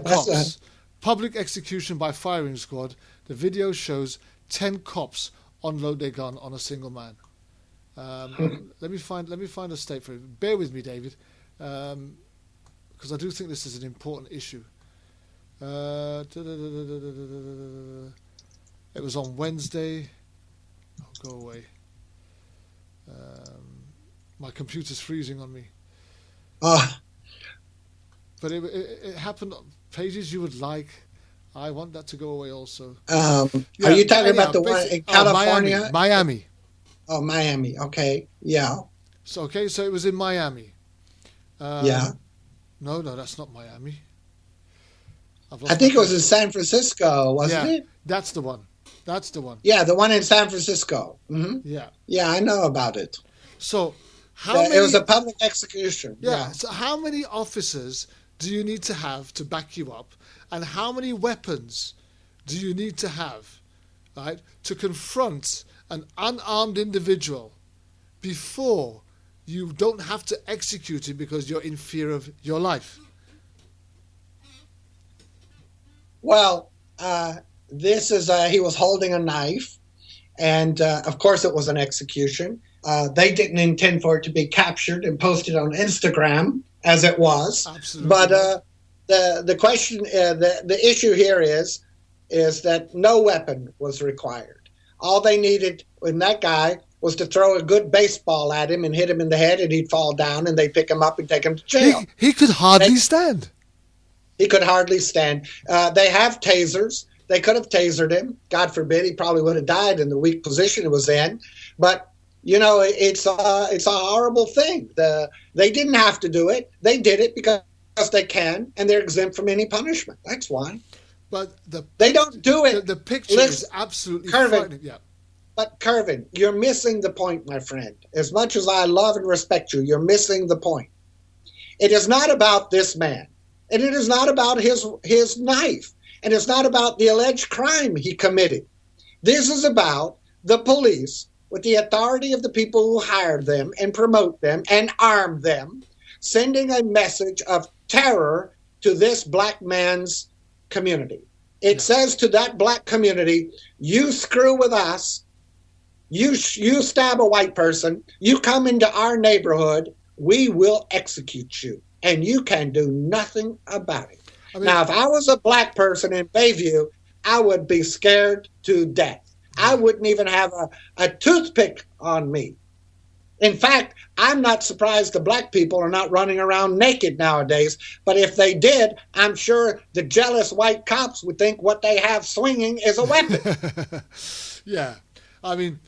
cops. Public execution by firing squad. The video shows 10 cops unload their gun on a single man. Let me find a state for it. Bear with me, David, because I do think this is an important issue. It was on Wednesday. Oh, go away. My computer's freezing on me. But it happened on pages you would like. I want that to go away also. Are you talking about the one in California? Miami. Oh, Miami. Okay. Yeah. So it was in Miami. Yeah. No, that's not Miami. I think it was in San Francisco, wasn't it? That's the one. Yeah, the one in San Francisco. Mm-hmm. Yeah. Yeah, I know about it. So it was a public execution. Yeah. So how many officers do you need to have to back you up? And how many weapons do you need to have, right, to confront an unarmed individual before you don't have to execute him because you're in fear of your life? Well, this is he was holding a knife, and of course it was an execution. They didn't intend for it to be captured and posted on Instagram as it was. Absolutely. But the question, the issue here is that no weapon was required. All they needed in that guy was to throw a good baseball at him and hit him in the head, and he'd fall down, and they'd pick him up and take him to jail. He could hardly stand. He could hardly stand. They have tasers. They could have tasered him. God forbid, he probably would have died in the weak position he was in. But it's a horrible thing. They didn't have to do it. They did it because they can, and they're exempt from any punishment. That's why. But they don't do it. The picture is absolutely frightening. Yeah. But Kervin, you're missing the point, my friend. As much as I love and respect you, you're missing the point. It is not about this man, and it is not about his knife, and it's not about the alleged crime he committed. This is about the police, with the authority of the people who hired them and promote them and arm them, sending a message of terror to this black man's community. It says to that black community, you screw with us, you stab a white person, you come into our neighborhood, we will execute you, and you can do nothing about it. Now, if I was a black person in Bayview, I would be scared to death. I wouldn't even have a toothpick on me. In fact, I'm not surprised the black people are not running around naked nowadays. But if they did, I'm sure the jealous white cops would think what they have swinging is a weapon. Yeah, I mean,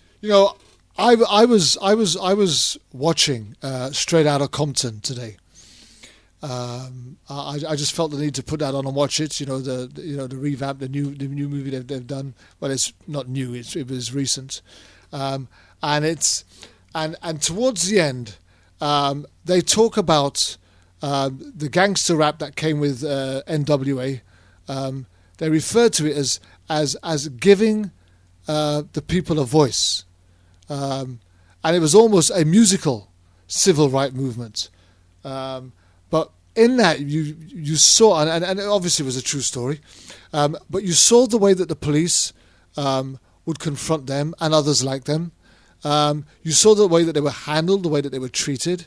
I was watching Straight Outta Compton today. I just felt the need to put that on and watch it. The revamp, the new movie they've done. Well, it's not new; it was recent, and towards the end, they talk about the gangster rap that came with NWA. They refer to it as giving the people a voice, and it was almost a musical civil rights movement. But in that, you saw, and obviously it was a true story, but you saw the way that the police would confront them and others like them. You saw the way that they were handled, the way that they were treated.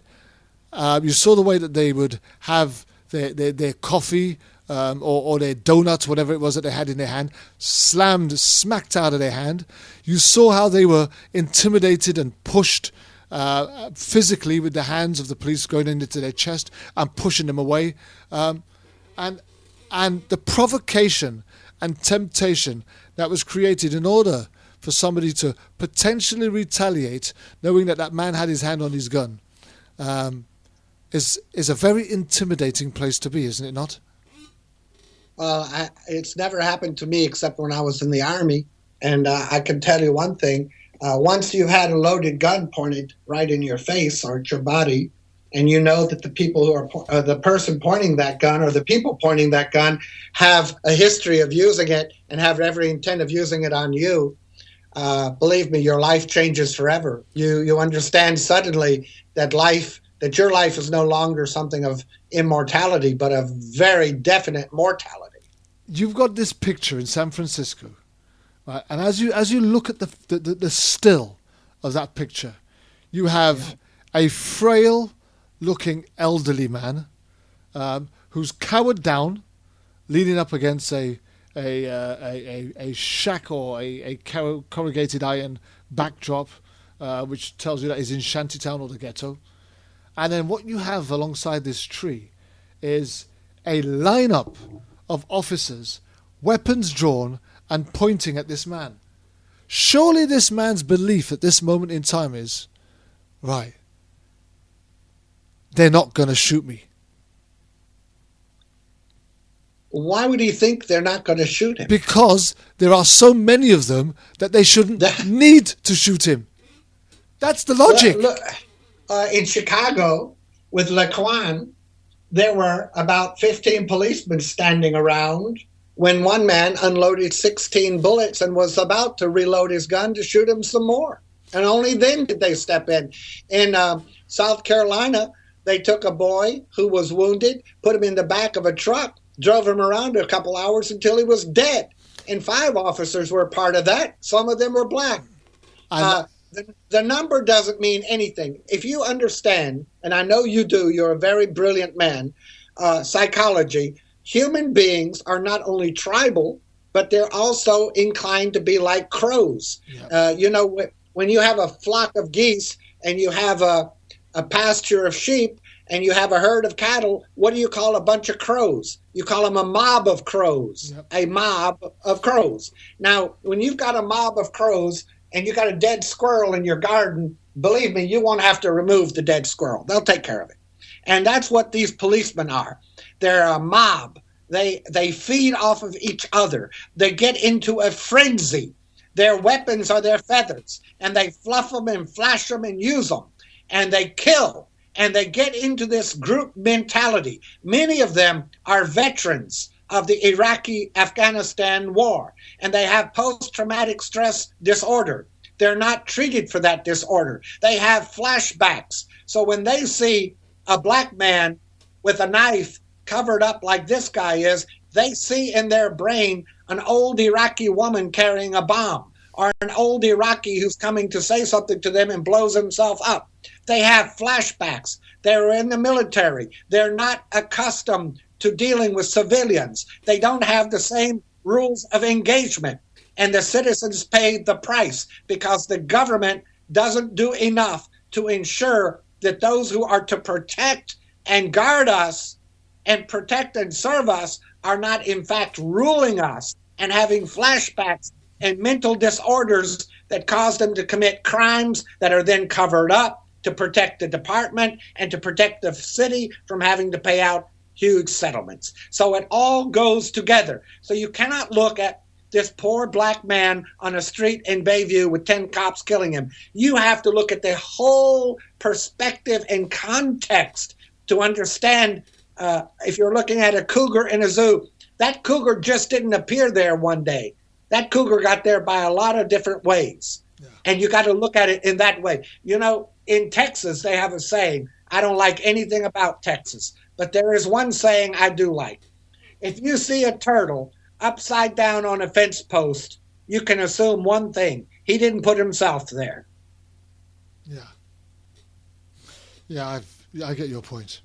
You saw the way that they would have their coffee or their donuts, whatever it was that they had in their hand, smacked out of their hand. You saw how they were intimidated and pushed physically with the hands of the police going into their chest and pushing them away, and the provocation and temptation that was created in order for somebody to potentially retaliate, knowing that man had his hand on his gun, is a very intimidating place to be, isn't it not? Well, it's never happened to me except when I was in the Army, and I can tell you one thing. Once you had a loaded gun pointed right in your face or at your body, and you know that the people who are the person pointing that gun or the people pointing that gun have a history of using it and have every intent of using it on you, believe me, your life changes forever. You understand suddenly that your life is no longer something of immortality, but of very definite mortality. You've got this picture in San Francisco. Right. And as you look at the still of that picture, you have a frail-looking elderly man who's cowered down, leaning up against a shack or a corrugated iron backdrop, which tells you that he's in Shantytown or the ghetto. And then what you have alongside this tree is a lineup of officers, weapons drawn, and pointing at this man. Surely this man's belief at this moment in time is, right, they're not going to shoot me. Why would he think they're not going to shoot him? Because there are so many of them that they shouldn't need to shoot him. That's the logic. Look, in Chicago, with Laquan, there were about 15 policemen standing around when one man unloaded 16 bullets and was about to reload his gun to shoot him some more. And only then did they step in. In South Carolina, they took a boy who was wounded, put him in the back of a truck, drove him around a couple hours until he was dead. And 5 officers were part of that. Some of them were black. The number doesn't mean anything. If you understand, and I know you do, you're a very brilliant man, psychology, human beings are not only tribal, but they're also inclined to be like crows. Yeah. When you have a flock of geese and you have a pasture of sheep and you have a herd of cattle, what do you call a bunch of crows? You call them a mob of crows. Yep. A mob of crows. Now, when you've got a mob of crows, and you got a dead squirrel in your garden, believe me, you won't have to remove the dead squirrel. They'll take care of it. And that's what these policemen are. They're a mob. They feed off of each other. They get into a frenzy. Their weapons are their feathers, and they fluff them and flash them and use them, and they kill, and they get into this group mentality. Many of them are veterans of the Iraqi-Afghanistan war, and they have post-traumatic stress disorder. They're not treated for that disorder. They have flashbacks. So when they see a black man with a knife covered up like this guy is, they see in their brain an old Iraqi woman carrying a bomb, or an old Iraqi who's coming to say something to them and blows himself up. They have flashbacks. They're in the military. They're not accustomed to dealing with civilians. They don't have the same rules of engagement. And the citizens pay the price because the government doesn't do enough to ensure that those who are to protect and guard us and protect and serve us are not in fact ruling us and having flashbacks and mental disorders that cause them to commit crimes that are then covered up to protect the department and to protect the city from having to pay out huge settlements. So it all goes together. So you cannot look at this poor black man on a street in Bayview with 10 cops killing him. You have to look at the whole perspective and context to understand. If you're looking at a cougar in a zoo, that cougar just didn't appear there one day. That cougar got there by a lot of different ways. Yeah. And you got to look at it in that way. You know, in Texas, they have a saying, I don't like anything about Texas, but there is one saying I do like. If you see a turtle upside down on a fence post, you can assume one thing. He didn't put himself there. Yeah. Yeah, I get your point.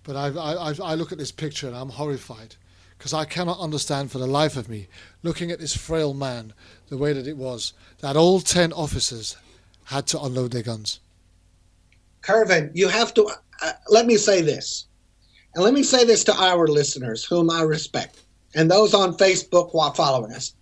But I look at this picture and I'm horrified because I cannot understand for the life of me, looking at this frail man, the way that it was, that all 10 officers had to unload their guns. Kervin, you have to, let me say this. And let me say this to our listeners, whom I respect, and those on Facebook while following us.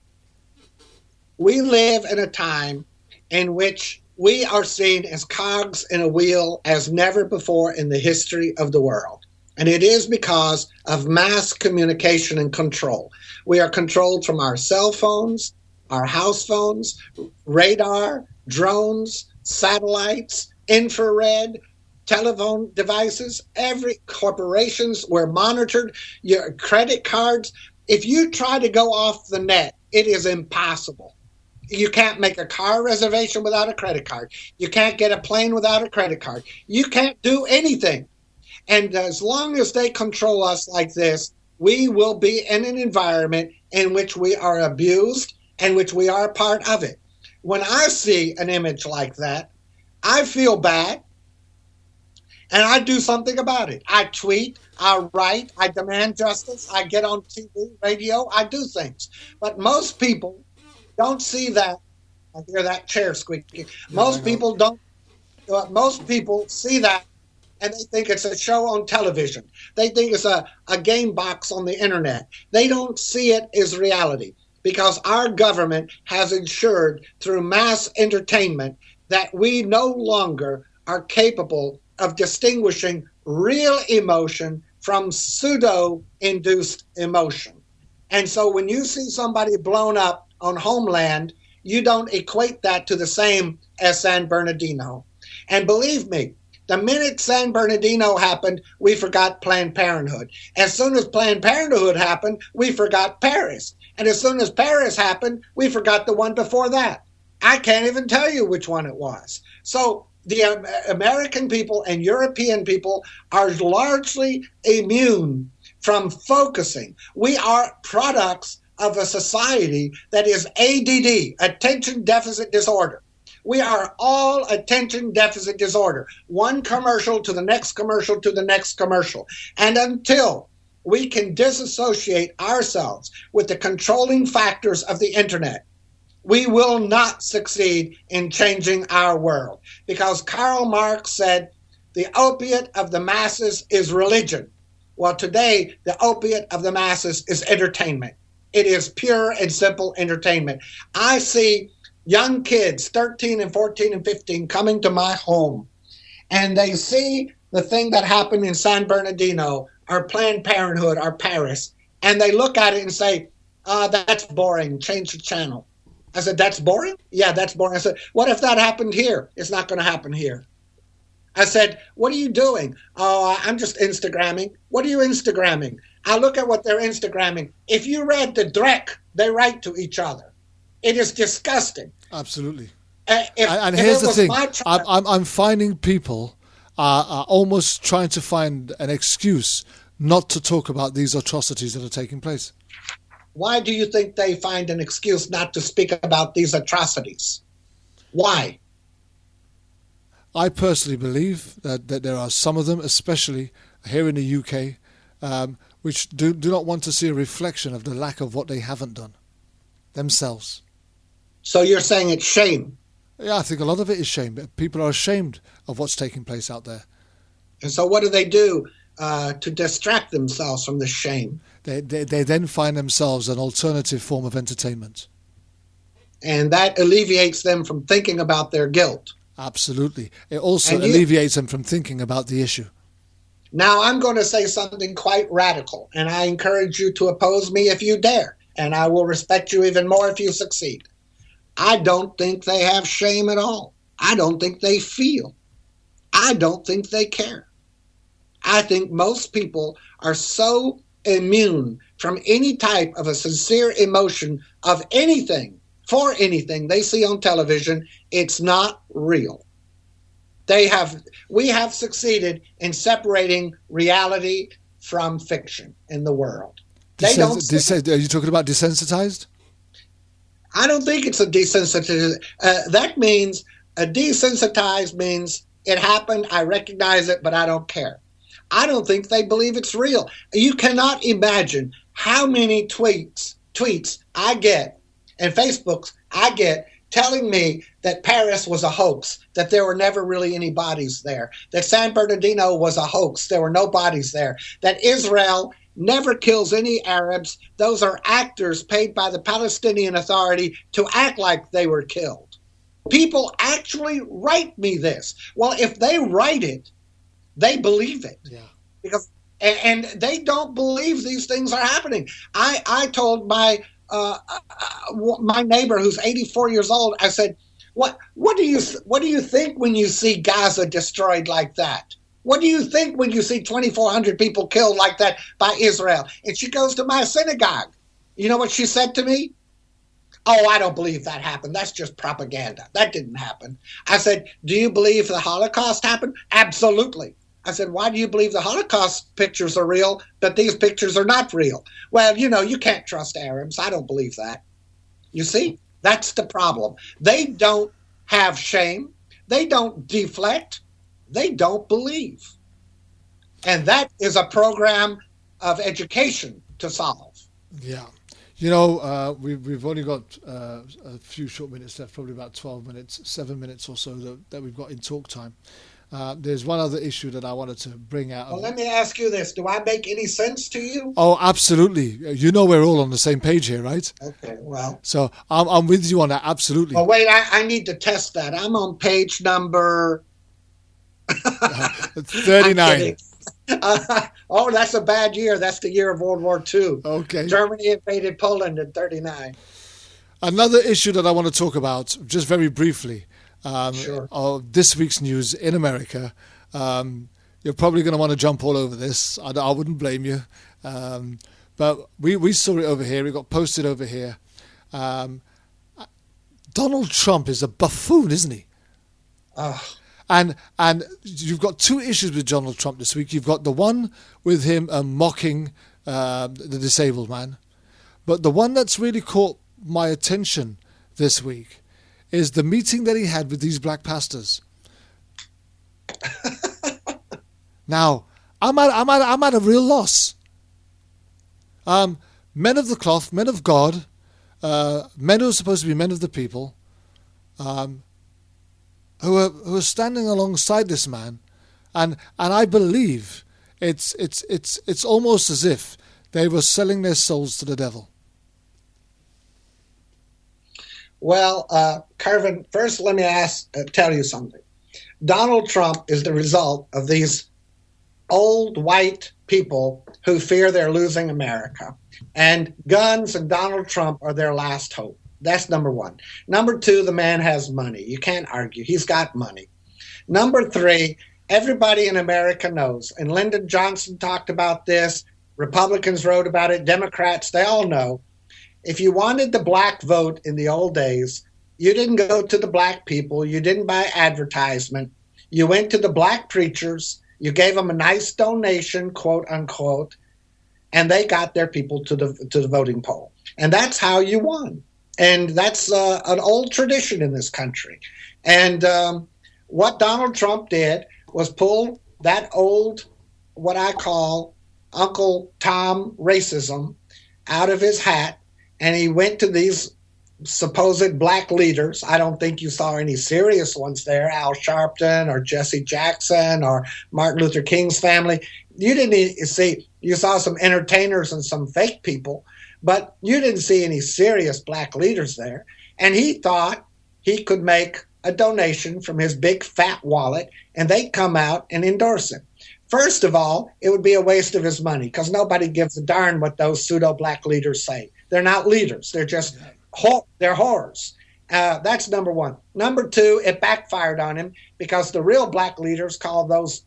We live in a time in which we are seen as cogs in a wheel as never before in the history of the world. And it is because of mass communication and control. We are controlled from our cell phones, our house phones, radar, drones, satellites, infrared, telephone devices, every corporations, we're monitored, your credit cards. If you try to go off the net, it is impossible. You can't make a car reservation without a credit card. You can't get a plane without a credit card. You can't do anything. And as long as they control us like this, we will be in an environment in which we are abused and which we are a part of it. When I see an image like that, I feel bad and I do something about it. I tweet, I write, I demand justice, I get on TV, radio, I do things. But most people don't see that. I hear that chair squeaking. Most people don't. Most people see that and they think it's a show on television. They think it's a game box on the internet. They don't see it as reality because our government has ensured through mass entertainment that we no longer are capable of distinguishing real emotion from pseudo-induced emotion. And so when you see somebody blown up on Homeland, you don't equate that to the same as San Bernardino. And believe me, the minute San Bernardino happened, we forgot Planned Parenthood. As soon as Planned Parenthood happened, we forgot Paris. And as soon as Paris happened, we forgot the one before that. I can't even tell you which one it was. So the American people and European people are largely immune from focusing. We are products of a society that is ADD, attention deficit disorder. We are all attention deficit disorder. One commercial to the next commercial to the next commercial. And until we can disassociate ourselves with the controlling factors of the internet, we will not succeed in changing our world. Because Karl Marx said, the opiate of the masses is religion. Well, today, the opiate of the masses is entertainment. It is pure and simple entertainment. I see young kids, 13 and 14 and 15, coming to my home, and they see the thing that happened in San Bernardino or Planned Parenthood or Paris, and they look at it and say, that's boring, change the channel. I said, that's boring? Yeah, that's boring. I said, what if that happened here? It's not going to happen here. I said, what are you doing? Oh, I'm just Instagramming. What are you Instagramming? I look at what they're Instagramming. If you read the dreck they write to each other, it is disgusting. Absolutely. If here's the thing. Child, I'm finding people are almost trying to find an excuse not to talk about these atrocities that are taking place. Why do you think they find an excuse not to speak about these atrocities? Why? I personally believe that there are some of them, especially here in the UK, which do not want to see a reflection of the lack of what they haven't done themselves. So you're saying it's shame? Yeah, I think a lot of it is shame. People are ashamed of what's taking place out there. And so what do they do to distract themselves from the shame? They then find themselves an alternative form of entertainment. And that alleviates them from thinking about their guilt. Absolutely. It also alleviates them from thinking about the issue. Now I'm going to say something quite radical, and I encourage you to oppose me if you dare, and I will respect you even more if you succeed. I don't think they have shame at all. I don't think they feel. I don't think they care. I think most people are so immune from any type of a sincere emotion of anything, for anything they see on television. It's not real. We have succeeded in separating reality from fiction in the world. Are you talking about desensitized? I don't think it's a desensitized. That means a desensitized means it happened, I recognize it, but I don't care. I don't think they believe it's real. You cannot imagine how many tweets I get and Facebooks I get telling me that Paris was a hoax, that there were never really any bodies there, that San Bernardino was a hoax, there were no bodies there, that Israel never kills any Arabs. Those are actors paid by the Palestinian Authority to act like they were killed. People actually write me this. Well, if they write it, they believe it. Yeah. Because and they don't believe these things are happening. I told my neighbor who's 84 years old, I said, what do you think when you see Gaza destroyed like that? What do you think when you see 2,400 people killed like that by Israel? And she goes to my synagogue. You know what she said to me? Oh, I don't believe that happened. That's just propaganda. That didn't happen. I said, do you believe the Holocaust happened? Absolutely. I said, why do you believe the Holocaust pictures are real, but these pictures are not real? Well, you can't trust Arabs. I don't believe that. You see, that's the problem. They don't have shame. They don't deflect. They don't believe. And that is a program of education to solve. Yeah. We've only got a few short minutes left, probably about 12 minutes, 7 minutes or so that we've got in talk time. There's one other issue that I wanted to bring out. Well, let me ask you this. Do I make any sense to you? Oh, absolutely. We're all on the same page here, right? Okay, well. So I'm with you on that, absolutely. Well, wait, I need to test that. I'm on page number... 39. That's a bad year. That's the year of World War II. Okay. Germany invaded Poland in 39. Another issue that I want to talk about, just very briefly, sure. Of this week's news in America. You're probably going to want to jump all over this. I wouldn't blame you. But we saw it over here. It got posted over here. Donald Trump is a buffoon, isn't he? And you've got two issues with Donald Trump this week. You've got the one with him mocking the disabled man. But the one that's really caught my attention this week is the meeting that he had with these black pastors. Now, I'm at a real loss. Men of the cloth, men of God, men who are supposed to be men of the people, who are standing alongside this man, and I believe it's almost as if they were selling their souls to the devil. Well, Carvin, first let me tell you something. Donald Trump is the result of these old white people who fear they're losing America. And guns and Donald Trump are their last hope. That's number one. Number two, the man has money. You can't argue. He's got money. Number three, everybody in America knows, and Lyndon Johnson talked about this, Republicans wrote about it, Democrats, they all know. If you wanted the black vote in the old days, you didn't go to the black people, you didn't buy advertisement, you went to the black preachers, you gave them a nice donation, quote unquote, and they got their people to the voting poll. And that's how you won. And that's an old tradition in this country. And what Donald Trump did was pull that old, what I call Uncle Tom racism, out of his hat, and he went to these supposed black leaders. I don't think you saw any serious ones there, Al Sharpton or Jesse Jackson or Martin Luther King's family. You didn't see, you saw some entertainers and some fake people, but you didn't see any serious black leaders there. And he thought he could make a donation from his big fat wallet and they'd come out and endorse him. First of all, it would be a waste of his money because nobody gives a darn what those pseudo-black leaders say. They're not leaders. They're just they're whores. That's number one. Number two, it backfired on him because the real black leaders called those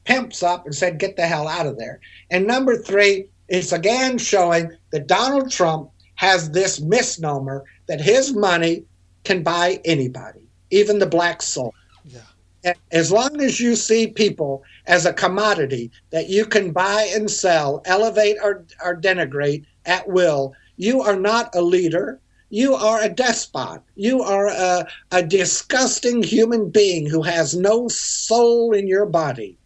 pimps up and said, get the hell out of there. And number three, it's again showing that Donald Trump has this misnomer that his money can buy anybody, even the black soul. Yeah. As long as you see people as a commodity that you can buy and sell, elevate or denigrate at will, you are not a leader. You are a despot. You are a disgusting human being who has no soul in your body.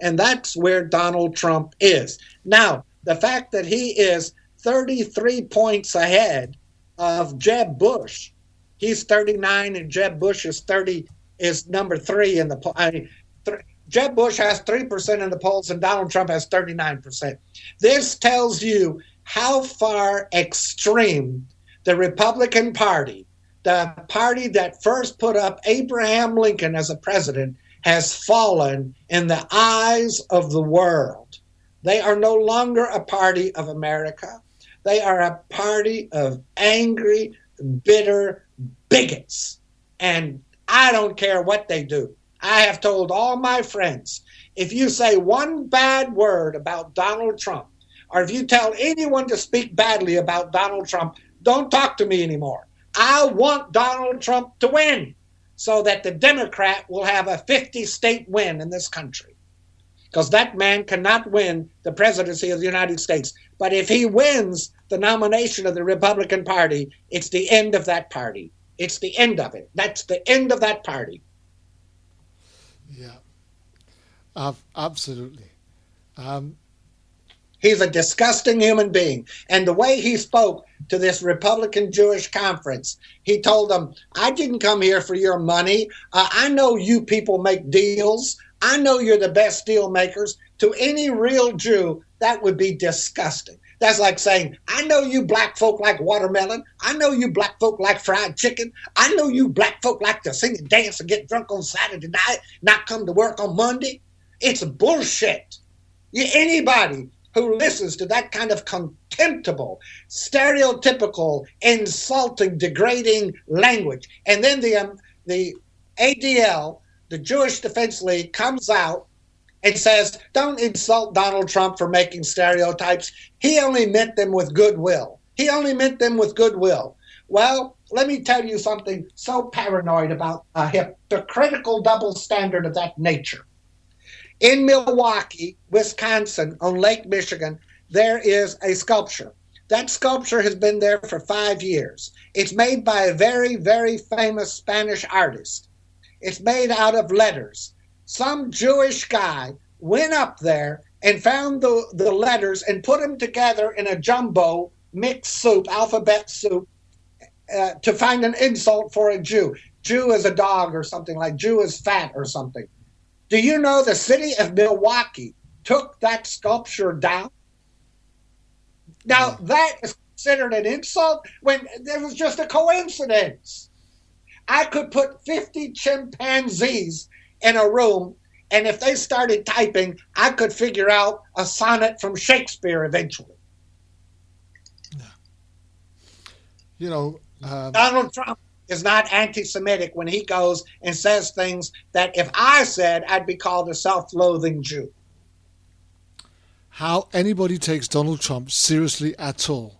And that's where Donald Trump is. Now, the fact that he is 33 points ahead of Jeb Bush, he's 39 and Jeb Bush is number 3 in the poll. Jeb Bush has 3% in the polls and Donald Trump has 39%. This tells you how far extreme the Republican Party, the party that first put up Abraham Lincoln as a president, has fallen in the eyes of the world. They are no longer a party of America. They are a party of angry, bitter bigots. And I don't care what they do. I have told all my friends, if you say one bad word about Donald Trump, or if you tell anyone to speak badly about Donald Trump, don't talk to me anymore. I want Donald Trump to win so that the Democrat will have a 50-state win in this country. Because that man cannot win the presidency of the United States. But if he wins the nomination of the Republican Party, it's the end of that party. It's the end of it. That's the end of that party. Yeah, absolutely. He's a disgusting human being. And the way he spoke to this Republican Jewish conference, he told them, I didn't come here for your money. I know you people make deals. I know you're the best deal makers. To any real Jew, that would be disgusting. That's like saying, I know you black folk like watermelon. I know you black folk like fried chicken. I know you black folk like to sing and dance and get drunk on Saturday night, not come to work on Monday. It's bullshit. Anybody who listens to that kind of contemptible, stereotypical, insulting, degrading language, and then the ADL, the Jewish Defense League, comes out and says, don't insult Donald Trump for making stereotypes. He only meant them with goodwill. He only meant them with goodwill. Well, let me tell you something so paranoid about a hypocritical double standard of that nature. In Milwaukee, Wisconsin, on Lake Michigan, there is a sculpture. That sculpture has been there for 5 years. It's made by a very, very famous Spanish artist. It's made out of letters. Some Jewish guy went up there and found the letters and put them together in a jumbo mixed soup, alphabet soup, to find an insult for a Jew. Jew is a dog or something, like Jew is fat or something. Do you know the city of Milwaukee took that sculpture down? Now, that is considered an insult when it was just a coincidence. I could put 50 chimpanzees in a room, and if they started typing, I could figure out a sonnet from Shakespeare eventually. You know, Donald Trump is not anti-Semitic when he goes and says things that if I said, I'd be called a self-loathing Jew. how anybody takes Donald Trump seriously at all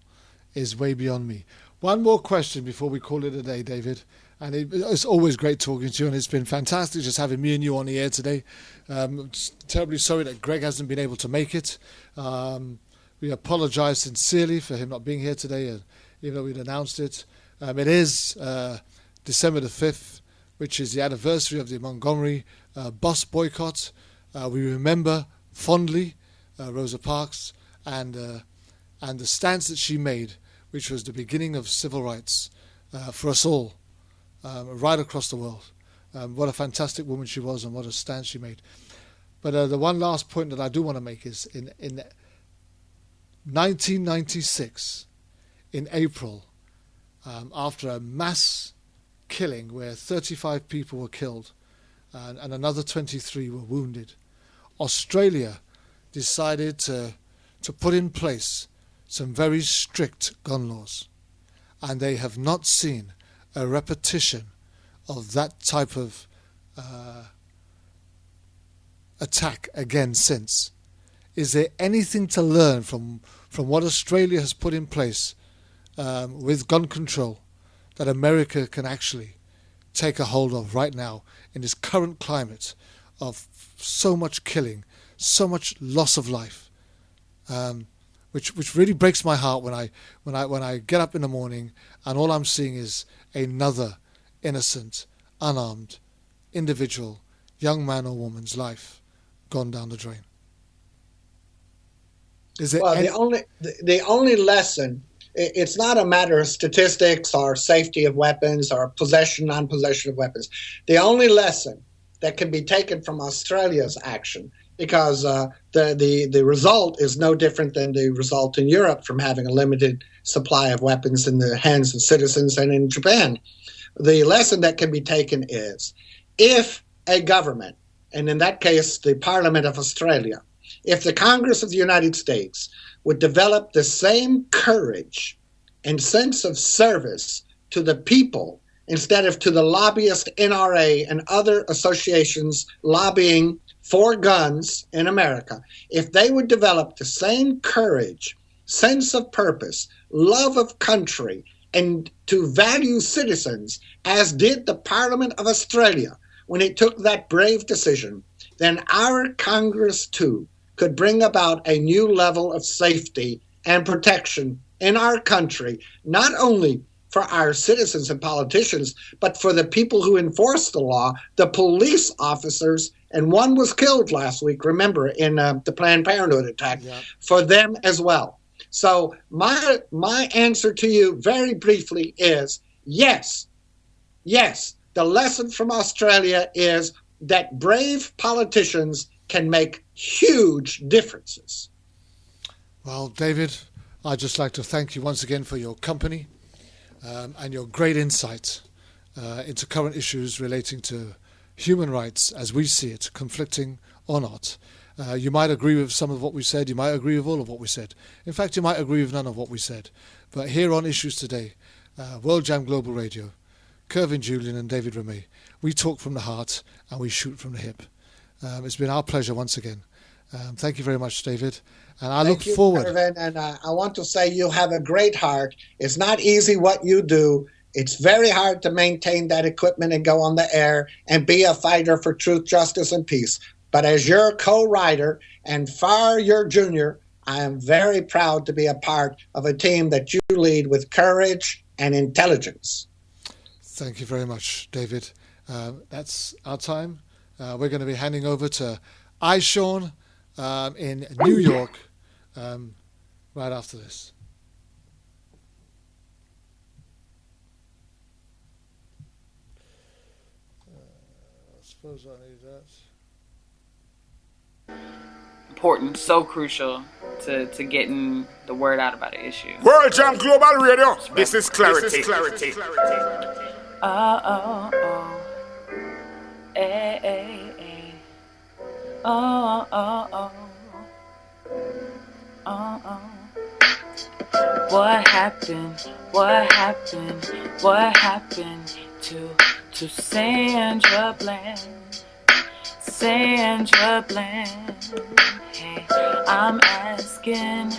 is way beyond me. One more question before we call it a day, David. And it's always great talking to you, and it's been fantastic just having me and you on the air today. Terribly sorry that Greg hasn't been able to make it. We apologise sincerely for him not being here today, even though we'd announced it. It is December the 5th, which is the anniversary of the Montgomery bus boycott. We remember fondly Rosa Parks and the stance that she made, which was the beginning of civil rights for us all, right across the world. What a fantastic woman she was, and what a stance she made. But the one last point that I do want to make is in 1996, in April, after a mass killing where 35 people were killed and another 23 were wounded, Australia decided to put in place some very strict gun laws, and they have not seen a repetition of that type of attack again since. Is there anything to learn from what Australia has put in place with gun control that America can actually take a hold of right now in this current climate of so much killing, so much loss of life, which really breaks my heart when I get up in the morning and all I'm seeing is another innocent, unarmed individual, young man or woman's life gone down the drain. Is it the only lesson? It's not a matter of statistics or safety of weapons or possession, non-possession of weapons. The only lesson that can be taken from Australia's action, because the result is no different than the result in Europe from having a limited supply of weapons in the hands of citizens and in Japan. The lesson that can be taken is if a government, and in that case the Parliament of Australia, if the Congress of the United States would develop the same courage and sense of service to the people instead of to the lobbyist NRA and other associations lobbying for guns in America, if they would develop the same courage, sense of purpose, love of country, and to value citizens as did the Parliament of Australia when it took that brave decision, then our Congress too could bring about a new level of safety and protection in our country, not only for our citizens and politicians, but for the people who enforce the law, the police officers, and one was killed last week, remember, in the Planned Parenthood attack, for them as well. So my answer to you very briefly is yes, the lesson from Australia is that brave politicians can make huge differences. Well, David, I'd just like to thank you once again for your company and your great insight into current issues relating to human rights as we see it, conflicting or not. You might agree with some of what we said, you might agree with all of what we said. In fact, you might agree with none of what we said. But here on Issues Today, World Jam Global Radio, Kervin Julian and David Remay, we talk from the heart and we shoot from the hip. It's been our pleasure once again. Thank you very much, David. And I look forward. Kervin, and I want to say you have a great heart. It's not easy what you do. It's very hard to maintain that equipment and go on the air and be a fighter for truth, justice, and peace. But as your co-writer and far your junior, I am very proud to be a part of a team that you lead with courage and intelligence. Thank you very much, David. That's our time. We're going to be handing over to iSean in New York right after this. I suppose I need that. Important, so crucial. to getting the word out about an issue. World Jam Global Radio. This is clarity. Oh, oh, oh. Hey, hey, hey. Oh, oh, oh. Oh, oh. What happened? What happened? What happened to Sandra Bland? Sandra Bland. Hey, I'm asking.